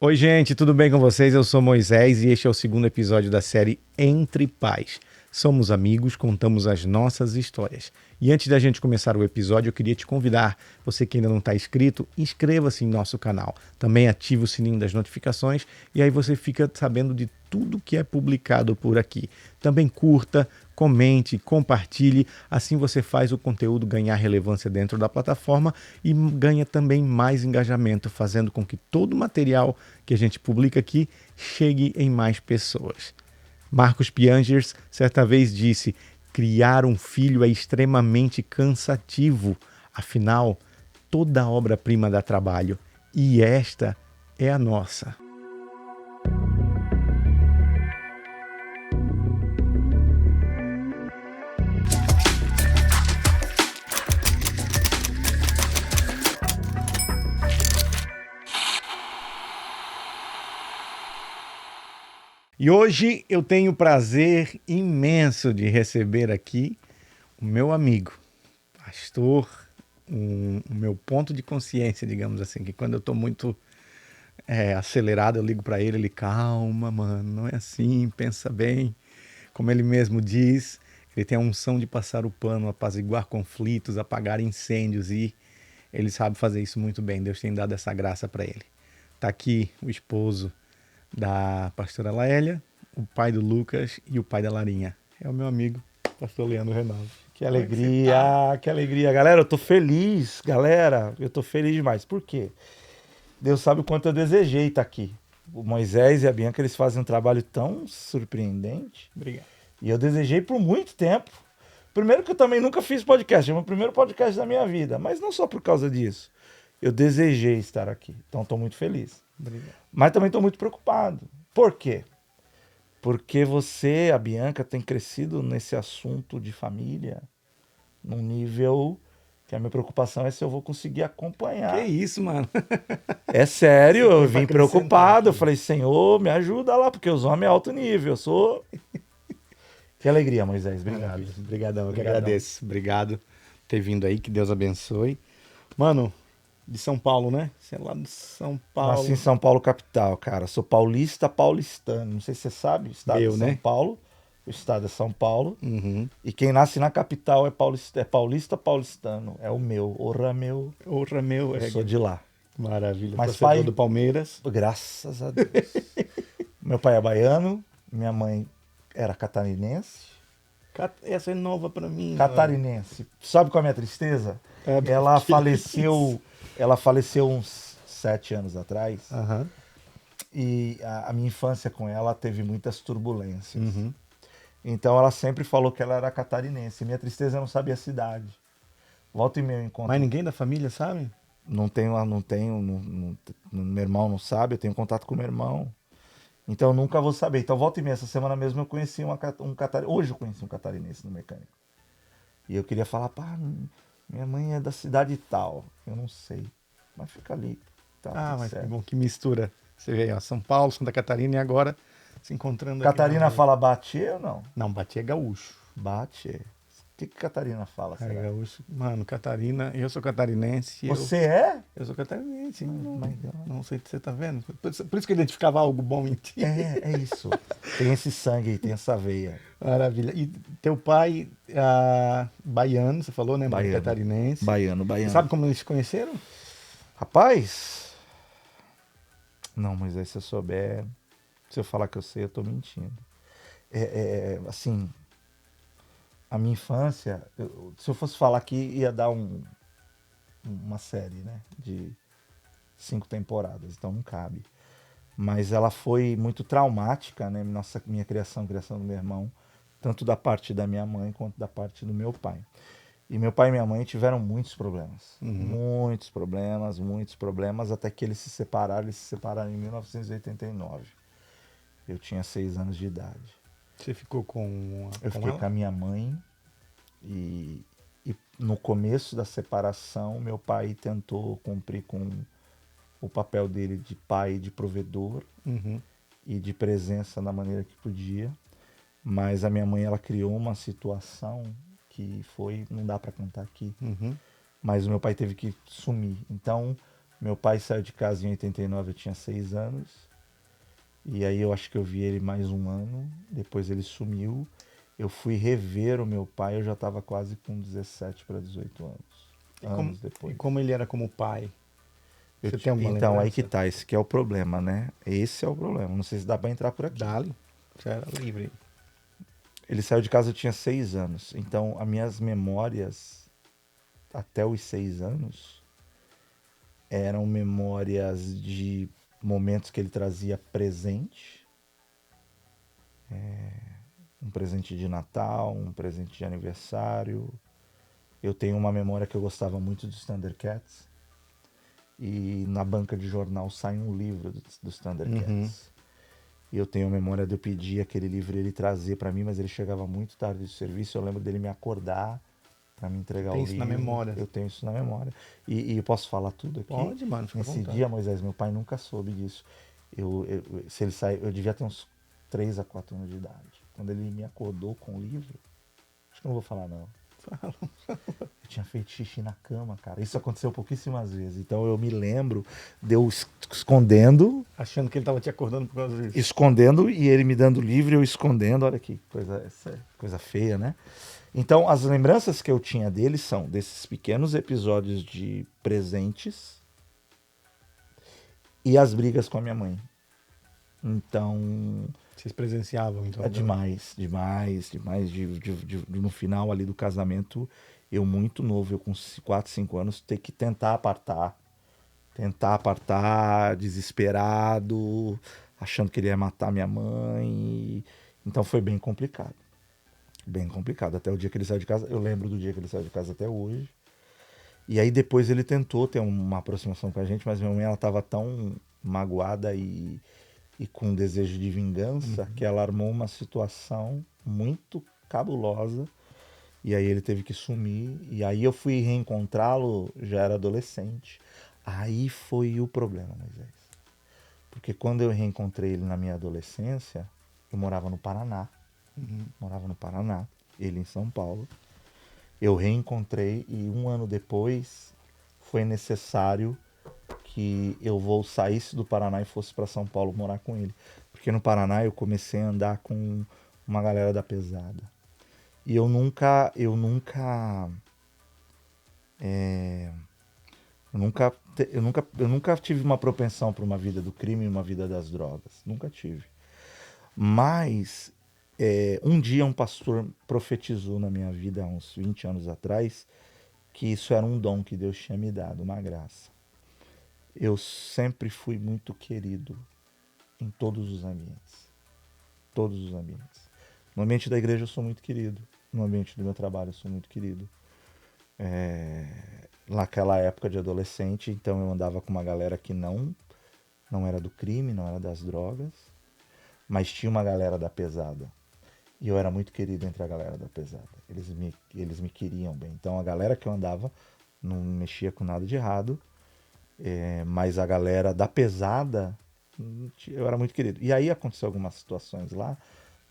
Oi, gente, tudo bem com vocês? Eu sou Moisés e este é o segundo episódio da série Entre Pais. Somos amigos, contamos as nossas histórias. E antes da gente começar o episódio, eu queria te convidar, você que ainda não está inscrito, inscreva-se em nosso canal. Também ative o sininho das notificações e aí você fica sabendo de tudo que é publicado por aqui. Também curta, comente, compartilhe, assim você faz o conteúdo ganhar relevância dentro da plataforma e ganha também mais engajamento, fazendo com que todo o material que a gente publica aqui chegue em mais pessoas. Marcos Piangers certa vez disse: criar um filho é extremamente cansativo, afinal, toda obra-prima dá trabalho, e esta é a nossa. E hoje eu tenho o prazer imenso de receber aqui o meu amigo, pastor, o meu ponto de consciência, digamos assim, que quando eu estou muito acelerado, eu ligo para ele, ele, calma, mano, não é assim, pensa bem. Como ele mesmo diz, ele tem a unção de passar o pano, apaziguar conflitos, apagar incêndios e ele sabe fazer isso muito bem. Deus tem dado essa graça para ele. Tá aqui o esposo da pastora Laélia, o pai do Lucas e o pai da Larinha. É o meu amigo, pastor Leandro Reinaldo. Que alegria, que alegria. Galera, eu tô feliz, galera. Eu tô feliz demais. Por quê? Deus sabe o quanto eu desejei estar aqui. O Moisés e a Bianca, eles fazem um trabalho tão surpreendente. Obrigado. E eu desejei por muito tempo. Primeiro que eu também nunca fiz podcast. É o meu primeiro podcast da minha vida. Mas não só por causa disso. Eu desejei estar aqui. Então estou muito feliz. Obrigado. Mas também estou muito preocupado. Por quê? Porque você, a Bianca, tem crescido nesse assunto de família num nível que a minha preocupação é se eu vou conseguir acompanhar. Que isso, mano? É sério, Você eu tem vim pra acrescentar preocupado. Eu aqui. falei, Senhor, me ajuda lá, porque os homens é alto nível. Eu sou. Que alegria, Moisés. Obrigado. Maravilha. Obrigadão, eu que Obrigadão. agradeço. Obrigado por ter vindo aí, que Deus abençoe. Mano, de São Paulo, né? Você é lá de São Paulo. Nasci em São Paulo, capital, cara. Sou paulista, paulistano. Não sei se você sabe, o estado Meu, de São né? Paulo. O estado é São Paulo. Uhum. E quem nasce na capital é paulista, paulistano. É o meu. Orra, meu. Outra meu. Eu sou de lá. Maravilha. Mas Torcedor pai- do Palmeiras. Graças a Deus. Meu pai é baiano. Minha mãe era catarinense. Essa é nova pra mim. Catarinense. Sabe qual é a minha tristeza? É, Ela que faleceu. Ela faleceu uns 7 anos atrás. Aham. E a minha infância com ela teve muitas turbulências. Uhum. Então ela sempre falou que ela era catarinense. Minha tristeza eu não sabia a cidade. Volta e meia eu encontro. Mas ninguém da família sabe? Não tenho, meu irmão não sabe, eu tenho contato com meu irmão. Então eu nunca vou saber. Então volta e meia, essa semana mesmo eu conheci um catarinense. Hoje eu conheci um catarinense no mecânico. E eu queria falar, pá, minha mãe é da cidade tal. Eu não sei. Mas fica ali. Tá, Ah, tudo mas que certo. bom que mistura. Você vê aí, ó, São Paulo, Santa Catarina e agora se encontrando aqui. Catarina fala bate ou não? Não, Bati é gaúcho. Bate. O que Catarina fala, É será? gaúcho. Mano, Catarina, eu sou catarinense. Você é? Eu sou catarinense. Não, my God. não sei se você tá vendo. Por isso que eu identificava algo bom em ti. É isso. Tem esse sangue aí, tem essa veia. Maravilha. E teu pai, baiano, você falou, né? Mãe Baiano. catarinense. Baiano. Sabe como eles se conheceram? Rapaz. Não, mas aí se eu souber, se eu falar que eu sei, eu tô mentindo. Assim, a minha infância, se eu fosse falar aqui, ia dar uma série, né? De 5 temporadas, então não cabe. Mas ela foi muito traumática, né? Minha criação do meu irmão, tanto da parte da minha mãe quanto da parte do meu pai. E meu pai e minha mãe tiveram muitos problemas. Muitos problemas, até que eles se separaram em 1989. Eu tinha 6 anos de idade. Você ficou com Eu fiquei ela? com a minha mãe e no começo da separação, meu pai tentou cumprir com o papel dele de pai, de provedor Uhum. e de presença da maneira que podia. Mas a minha mãe, ela criou uma situação que foi, não dá para contar aqui, Uhum. mas o meu pai teve que sumir. Então, Meu pai saiu de casa em 89, eu tinha 6 anos. E aí eu acho que eu vi ele mais um ano. Depois ele sumiu. Eu fui rever o meu pai, eu já estava quase com 17 para 18 anos. Anos E depois. como ele era como pai? Você tem alguma Então, aí que lembrança? tá, esse que é o problema, né? Esse é o problema. Não sei se dá pra entrar por aqui. Dali? Já era livre. Ele saiu de casa, eu tinha 6 anos. Então, as minhas memórias até os 6 anos eram memórias de momentos que ele trazia presente. Um presente de Natal, um presente de aniversário. Eu tenho uma memória que eu gostava muito dos Thundercats. E na banca de jornal sai um livro dos Thundercats. E eu tenho a memória de eu pedir aquele livro e ele trazer pra mim, mas ele chegava muito tarde do serviço. Eu lembro dele me acordar pra me entregar Tem o isso na livro. memória. Eu tenho isso na memória. E eu posso falar tudo aqui? Pode, mano, fica à Nesse vontade. dia, Moisés, meu pai nunca soube disso. Se ele saiu, eu devia ter uns 3 a 4 anos de idade. Quando ele me acordou com o livro, acho que eu não vou falar não. Fala. Eu tinha feito xixi na cama, cara. Isso aconteceu pouquíssimas vezes. Então eu me lembro de eu escondendo, Achando que ele tava te acordando por causa disso. escondendo e ele me dando livre, eu escondendo. Olha que coisa feia, né? Então as lembranças que eu tinha dele são desses pequenos episódios de presentes e as brigas com a minha mãe. Então Vocês presenciavam, então. é demais, demais, demais. No final ali do casamento, eu muito novo, eu com 4, 5 anos, ter que tentar apartar, desesperado, achando que ele ia matar minha mãe. Então foi bem complicado. Bem complicado. Até o dia que ele saiu de casa, eu lembro do dia que ele saiu de casa até hoje. E aí depois ele tentou ter uma aproximação com a gente, mas minha mãe ela estava tão magoada e com desejo de vingança que ela armou uma situação muito cabulosa. E aí ele teve que sumir. E aí eu fui reencontrá-lo, já era adolescente. Aí foi o problema, Moisés. Porque quando eu reencontrei ele na minha adolescência, eu morava no Paraná. Morava no Paraná, ele em São Paulo. Eu reencontrei e um ano depois foi necessário que eu saísse do Paraná e fosse para São Paulo morar com ele. Porque no Paraná eu comecei a andar com uma galera da pesada. E eu nunca tive uma propensão para uma vida do crime e uma vida das drogas. Nunca tive. Mas um dia um pastor profetizou na minha vida, há uns 20 anos atrás, que isso era um dom que Deus tinha me dado, uma graça. Eu sempre fui muito querido em todos os ambientes. Todos os ambientes. No ambiente da igreja eu sou muito querido. No ambiente do meu trabalho eu sou muito querido. Naquela época de adolescente, então eu andava com uma galera que não era do crime, não era das drogas, mas tinha uma galera da pesada. E eu era muito querido entre a galera da pesada. Eles me queriam bem. Então a galera que eu andava não mexia com nada de errado, mas a galera da pesada, eu era muito querido. E aí aconteceu algumas situações lá,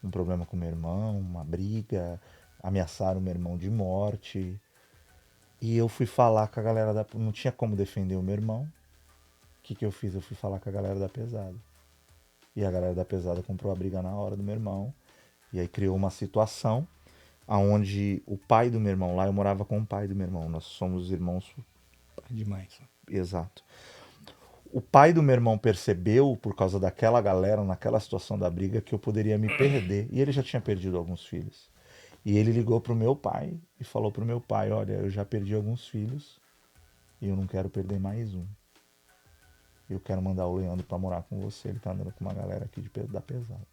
um problema com meu irmão, uma briga, ameaçaram meu irmão de morte. E eu fui falar com a galera da... Não tinha como defender o meu irmão. O que eu fiz? Eu fui falar com a galera da pesada. E a galera da pesada comprou a briga na hora do meu irmão. E aí criou uma situação onde o pai do meu irmão, lá eu morava com o pai do meu irmão. Nós somos irmãos. Demais. Exato. O pai do meu irmão percebeu, por causa daquela galera, naquela situação da briga, que eu poderia me perder. E ele já tinha perdido alguns filhos. E ele ligou pro meu pai e falou pro meu pai: olha, eu já perdi alguns filhos e eu não quero perder mais um. Eu quero mandar o Leandro para morar com você. Ele tá andando com uma galera aqui da pesada.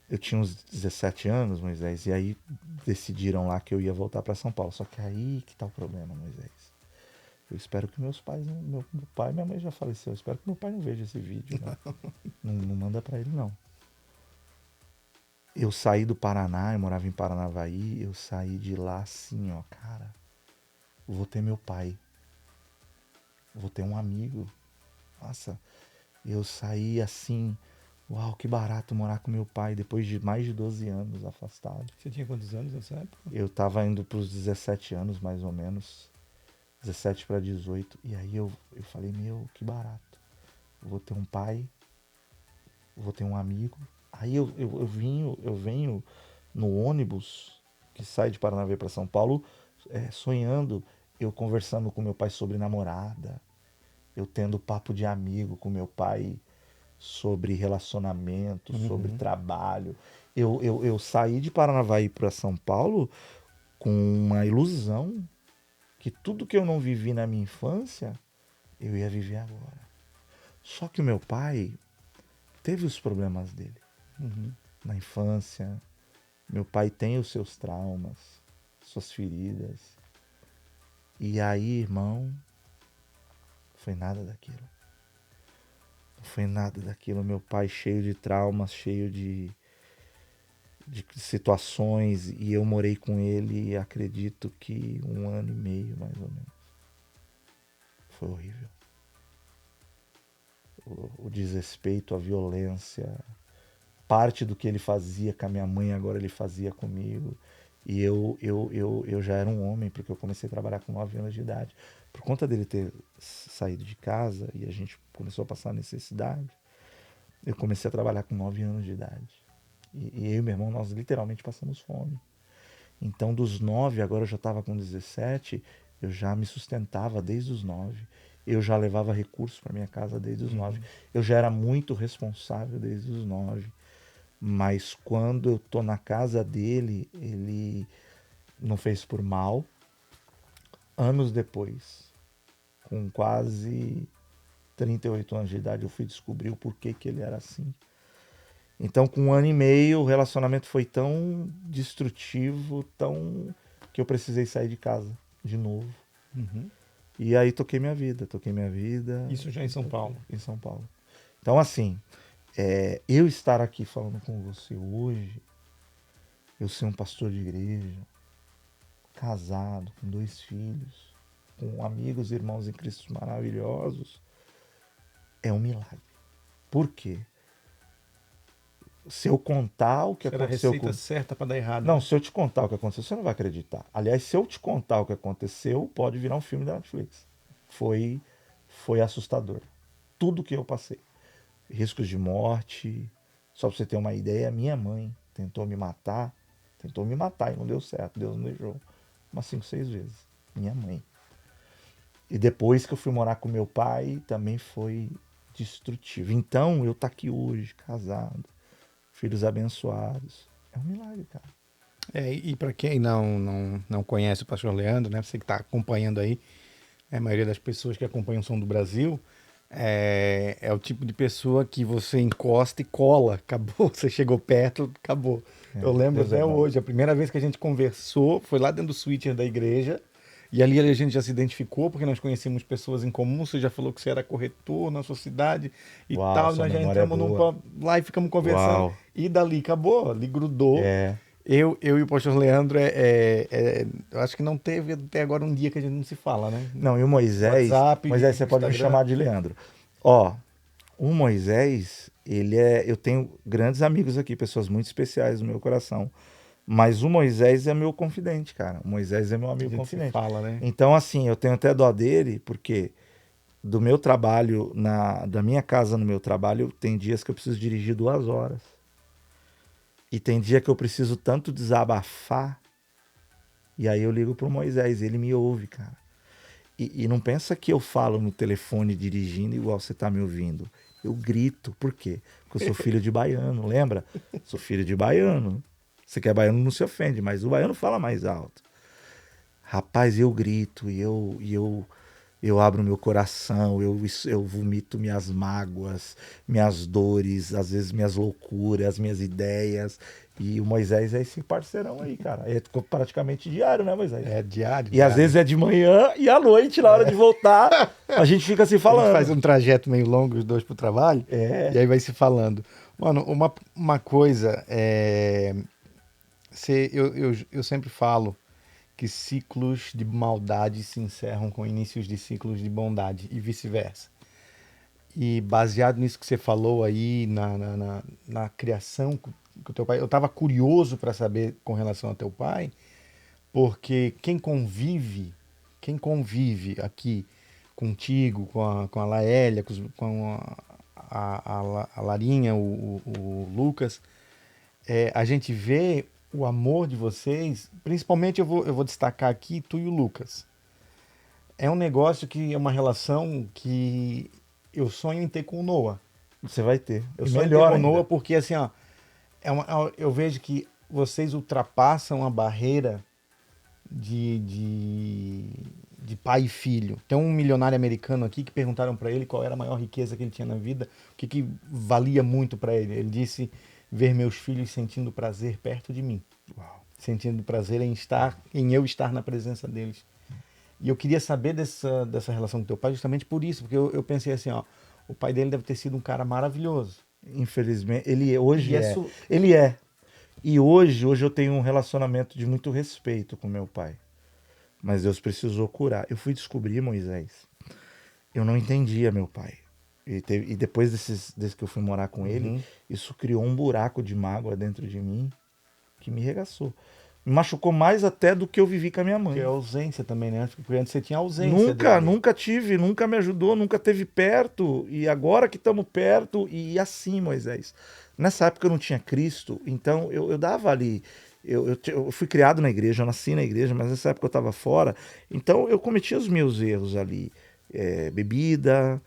Eu tinha uns 17 anos, Moisés, e aí decidiram lá que eu ia voltar para São Paulo. Só que aí que tá o problema, Moisés. Eu espero que meus pais, meu pai e minha mãe já faleceu. Eu espero que meu pai não veja esse vídeo, não manda para ele não. Eu saí do Paraná, eu morava em Paranavaí, eu saí de lá assim, ó, cara, vou ter meu pai, vou ter um amigo. Nossa, eu saí assim, uau, que barato morar com meu pai, depois de mais de 12 anos afastado. Você tinha quantos anos nessa época? Eu tava indo pros 17 anos, mais ou menos, 17 para 18. E aí eu falei, meu, que barato. Eu vou ter um pai, eu vou ter um amigo. Aí eu venho no ônibus que sai de Paranavaí para São Paulo, sonhando, eu conversando com meu pai sobre namorada, eu tendo papo de amigo com meu pai sobre relacionamento, sobre trabalho. Eu saí de Paranavaí para São Paulo com uma ilusão que tudo que eu não vivi na minha infância, eu ia viver agora. Só que o meu pai teve os problemas dele na infância. Meu pai tem os seus traumas, suas feridas. E aí, irmão, foi nada daquilo. Não foi nada daquilo. Meu pai cheio de traumas, cheio de situações. E eu morei com ele, acredito que 1 ano e meio, mais ou menos. Foi horrível. O desrespeito, a violência. Parte do que ele fazia com a minha mãe, agora ele fazia comigo. E eu já era um homem, porque eu comecei a trabalhar com 9 anos de idade. Por conta dele ter saído de casa e a gente começou a passar necessidade, eu comecei a trabalhar com 9 anos de idade. E eu e meu irmão, nós literalmente passamos fome. Então, dos 9, agora eu já estava com 17, eu já me sustentava desde os 9. Eu já levava recursos para minha casa desde os 9. Eu já era muito responsável desde os 9. Mas quando eu tô na casa dele, ele não fez por mal. Anos depois, com quase 38 anos de idade, eu fui descobrir o porquê que ele era assim. Então, com 1 ano e meio, o relacionamento foi tão destrutivo, que eu precisei sair de casa de novo. E aí toquei minha vida. Isso já em São Paulo? Em São Paulo. Então, assim, eu estar aqui falando com você hoje, eu ser um pastor de igreja, casado, com 2 filhos, com amigos e irmãos em Cristo maravilhosos, é um milagre. Por quê? Se eu contar o que aconteceu... Era a receita certa para dar errado. Não, se eu te contar o que aconteceu, você não vai acreditar. Aliás, se eu te contar o que aconteceu, pode virar um filme da Netflix. Foi assustador. Tudo que eu passei. Riscos de morte. Só pra você ter uma ideia, minha mãe tentou me matar e não deu certo. Deus não deixou. Umas 5, 6 vezes. Minha mãe. E depois que eu fui morar com meu pai, também foi destrutivo. Então, eu tô aqui hoje, casado, filhos abençoados. É um milagre, cara. E para quem não conhece o pastor Leandro, né? Você que está acompanhando aí, a maioria das pessoas que acompanham o Som do Brasil, é o tipo de pessoa que você encosta e cola. Acabou, você chegou perto, acabou. Eu lembro Deus é até bom. hoje, a primeira vez que a gente conversou foi lá dentro do switcher da igreja. E ali a gente já se identificou, porque nós conhecíamos pessoas em comum. Você já falou que você era corretor na sua cidade e Uau, tal. sua Nós já memória é entramos boa. lá e ficamos conversando. Uau. E dali acabou, ali grudou. É. Eu e o pastor Leandro, eu acho que não teve até agora um dia que a gente não se fala, né? Não, e o Moisés... WhatsApp, Moisés, você pode me Instagram. chamar de Leandro. Ó, o Moisés, eu tenho grandes amigos aqui, pessoas muito especiais no meu coração. Mas o Moisés é meu confidente, cara. O Moisés é meu A amigo gente se confidente. fala, né? Então, assim, eu tenho até dó dele, porque do meu trabalho, da minha casa no meu trabalho, tem dias que eu preciso dirigir 2 horas. E tem dia que eu preciso tanto desabafar, e aí eu ligo pro Moisés, ele me ouve, cara. E não pensa que eu falo no telefone dirigindo igual você tá me ouvindo. Eu grito. Por quê? Porque eu sou filho de baiano, lembra? Sou filho de baiano. Você que é baiano não se ofende, mas o baiano fala mais alto. Rapaz, eu grito e eu abro meu coração, eu vomito minhas mágoas, minhas dores, às vezes minhas loucuras, minhas ideias. E o Moisés é esse parceirão aí, cara. É praticamente diário, né, Moisés? É diário. E às vezes é de manhã e à noite, na hora de voltar, a gente fica se A gente falando. faz um trajeto meio longo, os dois pro trabalho, e aí vai se falando. Mano, uma coisa, eu sempre falo que ciclos de maldade se encerram com inícios de ciclos de bondade e vice-versa. E baseado nisso que você falou aí, na criação que o teu pai... Eu estava curioso para saber com relação ao teu pai, porque quem convive aqui contigo, com a Laélia, com a Larinha, o Lucas, a gente vê o amor de vocês, principalmente eu vou destacar aqui tu e o Lucas. É um negócio que é uma relação que eu sonho em ter com o Noah. Você vai ter. Eu E sonho em ter melhor com o ainda. Noah porque, assim, ó, eu vejo que vocês ultrapassam a barreira de pai e filho. Tem um milionário americano aqui que perguntaram para ele qual era a maior riqueza que ele tinha na vida, o que valia muito para ele. Ele disse ver meus filhos sentindo prazer perto de mim, sentindo prazer em eu estar na presença deles. E eu queria saber dessa relação com teu pai justamente por isso, porque eu pensei assim, ó, o pai dele deve ter sido um cara maravilhoso. Infelizmente, ele hoje E é. Ele é. E hoje eu tenho um relacionamento de muito respeito com meu pai. Mas Deus precisou curar. Eu fui descobrir, Moisés, eu não entendia meu pai. E depois desde que eu fui morar com ele, isso criou um buraco de mágoa dentro de mim que me regaçou. Me machucou mais até do que eu vivi com a minha mãe. Que é a ausência também, né? Porque antes você tinha ausência dele. Nunca tive, nunca me ajudou, nunca teve perto. E agora que estamos perto, e assim, Moisés. Nessa época eu não tinha Cristo, então eu dava ali. Eu fui criado na igreja, eu nasci na igreja, mas nessa época eu estava fora. Então eu cometia os meus erros ali. Bebida,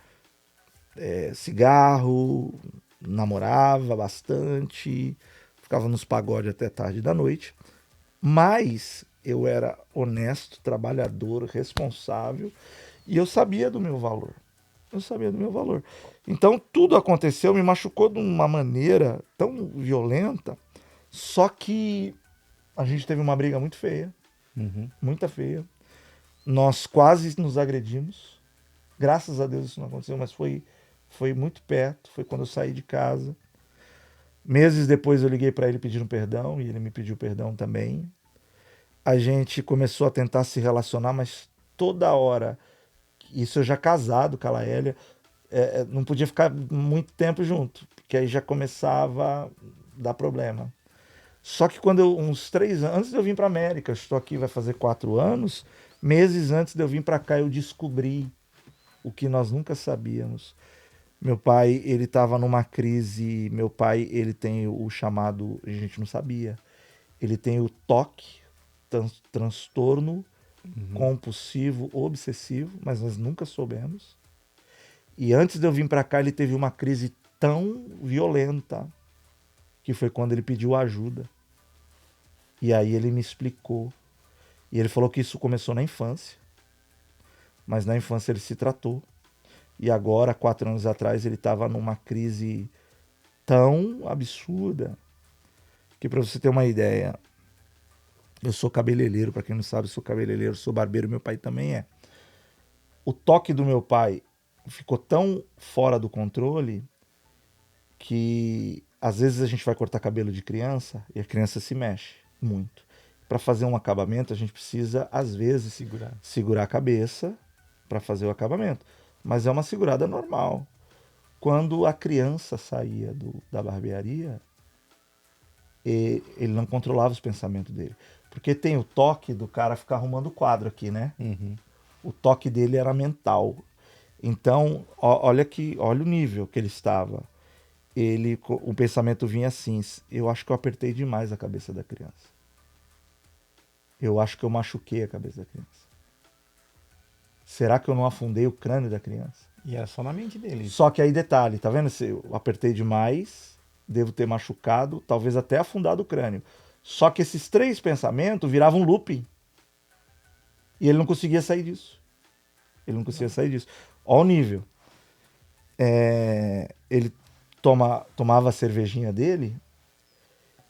cigarro, namorava bastante, ficava nos pagodes até tarde da noite. Mas eu era honesto, trabalhador, responsável e eu sabia do meu valor. Eu sabia do meu valor. Então tudo aconteceu, me machucou de uma maneira tão violenta, só que a gente teve uma briga muito feia, muita feia. Nós quase nos agredimos. Graças a Deus isso não aconteceu, mas foi muito perto. Foi quando eu saí de casa. Meses depois eu liguei para ele pedindo perdão e ele me pediu perdão também. A gente começou a tentar se relacionar, mas toda hora, isso eu já casado com a Laélia, não podia ficar muito tempo junto, porque aí já começava a dar problema. Só que quando uns 3 anos, antes de eu vir para a América, eu estou aqui vai fazer 4 anos, meses antes de eu vir para cá eu descobri o que nós nunca sabíamos. Meu pai, ele estava numa crise. Meu pai, ele tem o chamado, a gente não sabia, ele tem o TOC, transtorno compulsivo obsessivo, mas nós nunca soubemos. E antes de eu vir para cá, ele teve uma crise tão violenta que foi quando ele pediu ajuda. E aí ele me explicou. E ele falou que isso começou na infância, mas na infância ele se tratou. E agora, 4 anos atrás, ele estava numa crise tão absurda que, para você ter uma ideia, eu sou cabeleireiro, para quem não sabe, eu sou cabeleireiro, sou barbeiro, meu pai também é. O toque do meu pai ficou tão fora do controle que às vezes a gente vai cortar cabelo de criança e a criança se mexe muito. Para fazer um acabamento, a gente precisa, às vezes, segurar a cabeça para fazer o acabamento. Mas é uma segurada normal. Quando a criança saía da barbearia, ele não controlava os pensamentos dele. Porque tem o toque do cara ficar arrumando o quadro aqui, né? O toque dele era mental. Então, olha o nível que ele estava. O pensamento vinha assim: eu acho que eu apertei demais a cabeça da criança. Eu acho que eu machuquei a cabeça da criança. Será que eu não afundei o crânio da criança? E era só na mente dele. Só que aí detalhe, tá vendo? Eu apertei demais, devo ter machucado, talvez até afundado o crânio. Só que esses 3 pensamentos viravam um looping. E ele não conseguia sair disso. Olha o nível. Ele tomava a cervejinha dele,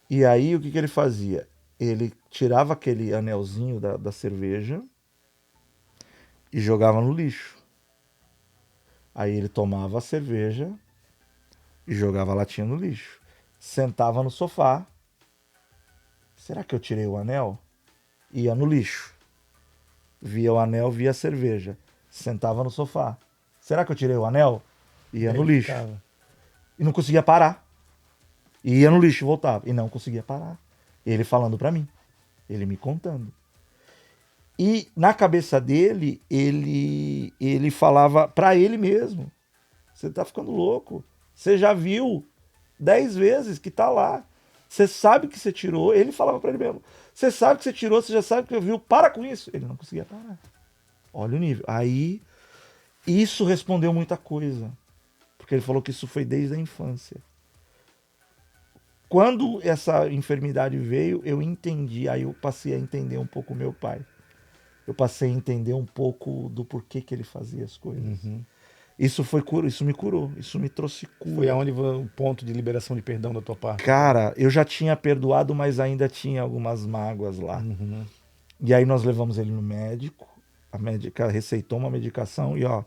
e aí o que ele fazia? Ele tirava aquele anelzinho da cerveja e jogava no lixo. Aí ele tomava a cerveja e jogava a latinha no lixo. Sentava no sofá. Será que eu tirei o anel? Ia no lixo. Via o anel, via a cerveja. Sentava no sofá. Será que eu tirei o anel? Ia no lixo. E não conseguia parar. Ia no lixo e voltava. E não conseguia parar. Ele falando pra mim. Ele me contando. E na cabeça dele, ele falava pra ele mesmo: você tá ficando louco. Você já viu 10 vezes que tá lá. Você sabe que você tirou. Ele falava pra ele mesmo: você sabe que você tirou, você já sabe que viu. Para com isso. Ele não conseguia parar. Olha o nível. Aí, isso respondeu muita coisa. Porque ele falou que isso foi desde a infância. Quando essa enfermidade veio, eu entendi. Aí eu passei a entender um pouco o meu pai. Eu passei a entender um pouco do porquê que ele fazia as coisas. Isso me curou, isso me trouxe cura. Foi aonde o ponto de liberação de perdão da tua parte? Cara, eu já tinha perdoado, mas ainda tinha algumas mágoas lá. E aí nós levamos ele no médico, a médica receitou uma medicação e ó,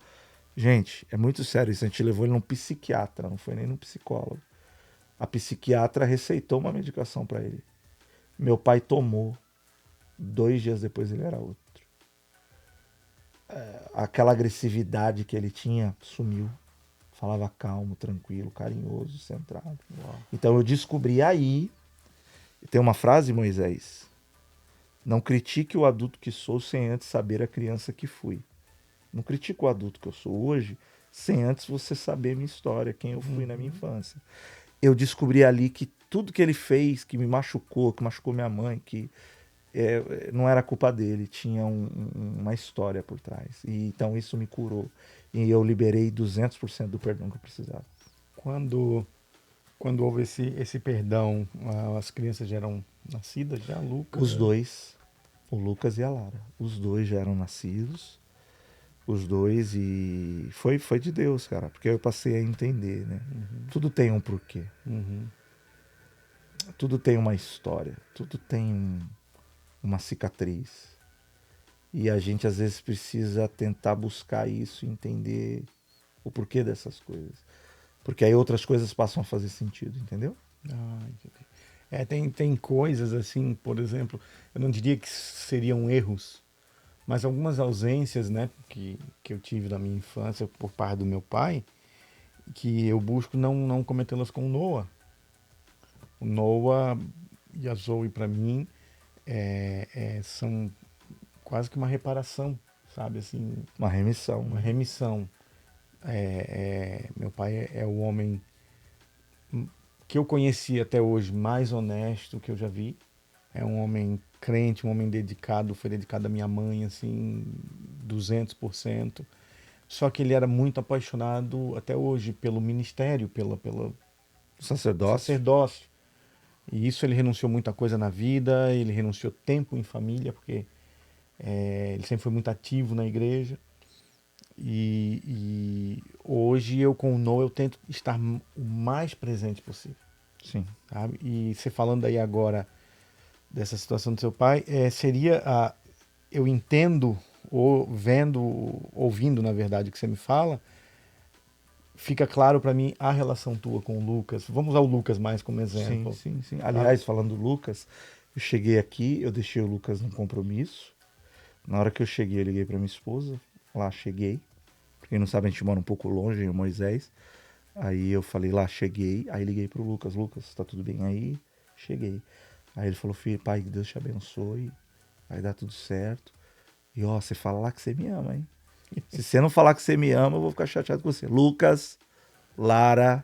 gente, é muito sério isso, a gente levou ele num psiquiatra, não foi nem num psicólogo. A psiquiatra receitou uma medicação para ele. Meu pai tomou, 2 dias depois ele era outro. Aquela agressividade que ele tinha sumiu. Falava calmo, tranquilo, carinhoso, centrado. Uau. Então eu descobri aí. Tem uma frase, Moisés: não critique o adulto que sou sem antes saber a criança que fui. Não critique o adulto que eu sou hoje sem antes você saber minha história, quem eu fui na minha infância. Eu descobri ali que tudo que ele fez, que me machucou, que machucou minha mãe, que não era culpa dele, tinha uma história por trás. E então isso me curou. E eu liberei 200% do perdão que eu precisava. Quando houve esse perdão, as crianças já eram nascidas, já, Lucas? Os dois, o Lucas e a Lara. Os dois já eram nascidos. Os dois, e foi de Deus, cara. Porque eu passei a entender, né? Tudo tem um porquê. Tudo tem uma história. Tudo tem uma cicatriz. E a gente às vezes precisa tentar buscar isso, entender o porquê dessas coisas. Porque aí outras coisas passam a fazer sentido, entendeu? Tem coisas assim, por exemplo, eu não diria que seriam erros, mas algumas ausências, né, que eu tive na minha infância por parte do meu pai, que eu busco não cometê-las com o Noah. O Noah e a Zoe, para mim, são quase que uma reparação, sabe? Assim, uma remissão. Uma remissão. Meu pai é o homem que eu conheci até hoje mais honesto que eu já vi. É um homem crente, um homem dedicado, foi dedicado à minha mãe, assim, 200%. Só que ele era muito apaixonado até hoje pelo ministério, pelo sacerdócio. E isso ele renunciou muita coisa na vida, ele renunciou tempo em família, porque ele sempre foi muito ativo na igreja. E hoje eu com o Noah eu tento estar o mais presente possível. Sim. Sabe? E você falando aí agora dessa situação do seu pai, eu entendo, ou vendo, ouvindo na verdade o que você me fala, fica claro para mim a relação tua com o Lucas. Vamos usar o Lucas mais como exemplo. Sim. Aliás, falando do Lucas, eu cheguei aqui, eu deixei o Lucas num compromisso. Na hora que eu cheguei, eu liguei para minha esposa. Lá cheguei. Pra quem não sabe, a gente mora um pouco longe, em Moisés. Aí eu falei, lá cheguei. Aí liguei pro Lucas. Lucas, tá tudo bem aí? Cheguei. Aí ele falou, filho, pai, que Deus te abençoe. Vai dar tudo certo. E ó, você fala lá que você me ama, hein? Se você não falar que você me ama, eu vou ficar chateado com você. Lucas, Lara,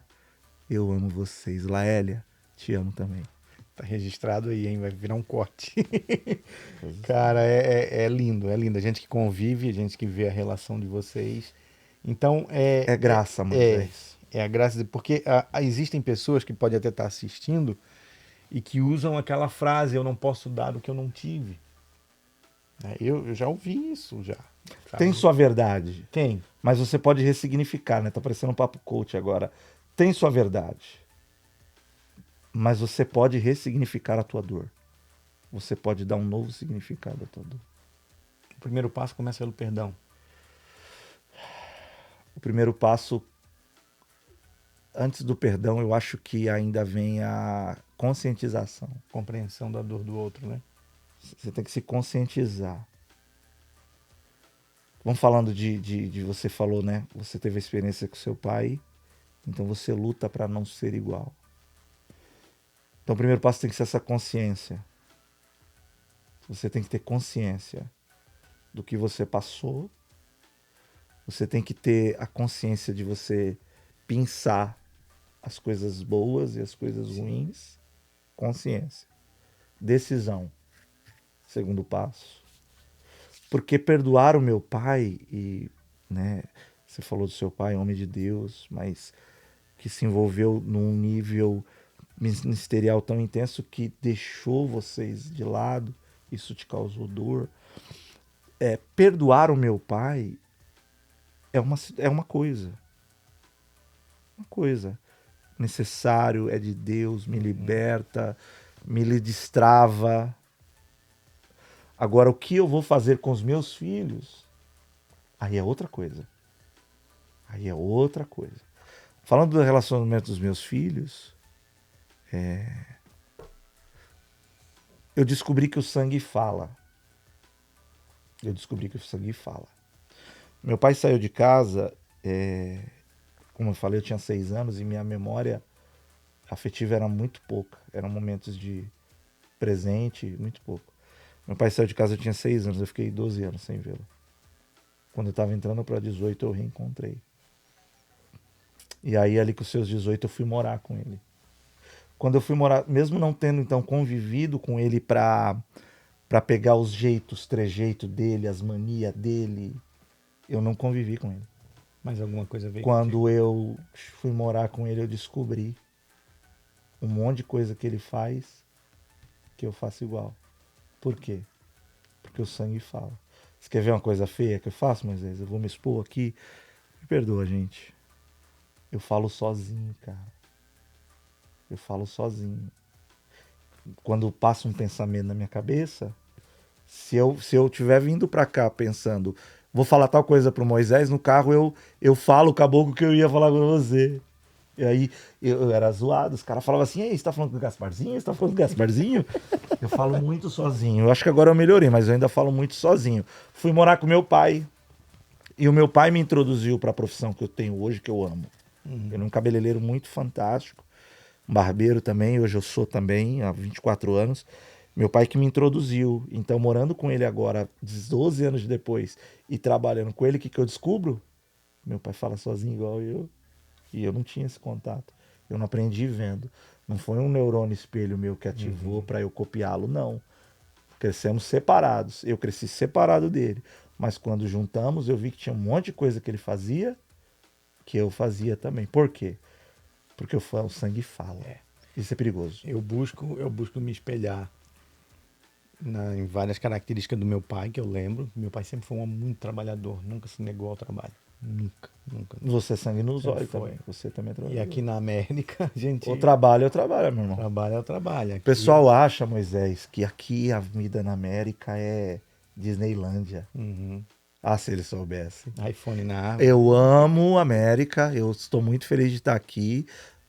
eu amo vocês. Laélia, te amo também. Tá registrado aí, hein? Vai virar um corte. Cara, é lindo, é lindo. A gente que convive, a gente que vê a relação de vocês. Então, é graça, Moisés. É a graça, porque existem pessoas que podem até estar assistindo e que usam aquela frase, eu não posso dar o que eu não tive. Eu já ouvi isso, já. Sabe? Tem sua verdade. Tem. Mas você pode ressignificar, né? Tá parecendo um papo coach agora. Tem sua verdade. Mas você pode ressignificar a tua dor. Você pode dar um novo significado à tua dor. O primeiro passo começa pelo perdão. O primeiro passo, antes do perdão, eu acho que ainda vem a conscientização. Compreensão da dor do outro, né? Você tem que se conscientizar. Vamos falando de você falou, né? Você teve a experiência com seu pai, então você luta para não ser igual. Então o primeiro passo tem que ser essa consciência. Você tem que ter consciência. do que você passou. Você tem que ter a consciência de você pensar as coisas boas e as coisas ruins. Consciência. Decisão. Segundo passo. Porque perdoar o meu pai, e né, você falou do seu pai, homem de Deus, mas que se envolveu num nível ministerial tão intenso que deixou vocês de lado, isso te causou dor. Perdoar o meu pai é uma coisa. Uma coisa. Necessário, é de Deus, me liberta, me destrava. Agora, o que eu vou fazer com os meus filhos, aí é outra coisa. Aí é outra coisa. Falando do relacionamento dos meus filhos, eu descobri que o sangue fala. Eu descobri que o sangue fala. Meu pai saiu de casa, como eu falei, eu tinha 6 anos e minha memória afetiva era muito pouca. Eram momentos de presente, muito pouco. Meu pai saiu de casa, eu tinha 6 anos, eu fiquei 12 anos sem vê-lo. Quando eu estava entrando para 18, eu reencontrei. E aí, ali com os seus 18, eu fui morar com ele. Quando eu fui morar, mesmo não tendo então convivido com ele para pegar os jeitos, trejeitos dele, as manias dele, eu não convivi com ele. Mas alguma coisa veio Quando contigo. eu fui morar com ele, eu descobri um monte de coisa que ele faz que eu faço igual. Por quê? Porque o sangue fala. Você quer ver uma coisa feia que eu faço, Moisés? Eu vou me expor aqui. Me perdoa, gente. Eu falo sozinho, cara. Eu falo sozinho. Quando passa um pensamento na minha cabeça, se eu tiver vindo pra cá pensando, vou falar tal coisa pro Moisés, no carro eu falo o caboclo que eu ia falar com você. E aí eu era zoado, os caras falavam assim, ei, você tá falando com o Gasparzinho? Você tá falando com o Gasparzinho? Eu falo muito sozinho. Eu acho que agora eu melhorei, mas eu ainda falo muito sozinho. Fui morar com meu pai. E o meu pai me introduziu para a profissão que eu tenho hoje, que eu amo. Ele é um cabeleireiro muito fantástico. Um barbeiro também, hoje eu sou também, há 24 anos. Meu pai que me introduziu. Então, morando com ele agora, 12 anos depois, e trabalhando com ele, o que eu descubro? Meu pai fala sozinho igual eu. E eu não tinha esse contato. Eu não aprendi vendo. Não foi um neurônio espelho meu que ativou para eu copiá-lo, não. Crescemos separados. Eu cresci separado dele. Mas quando juntamos, eu vi que tinha um monte de coisa que ele fazia que eu fazia também. Por quê? Porque o sangue fala. Isso é perigoso. Eu busco me espelhar em várias características do meu pai, que eu lembro. Meu pai sempre foi um homem muito trabalhador, nunca se negou ao trabalho. Nunca, nunca. Você é sangue nos Sempre olhos foi. também. Você também é E trabalhador. aqui na América, a gente O trabalho é o trabalho, meu irmão. trabalha é o trabalho. O Aqui, pessoal acha, Moisés, que aqui a vida na América é Disneylândia. Ah, se eles soubessem. iPhone na árvore. Eu amo a América, eu estou muito feliz de estar aqui.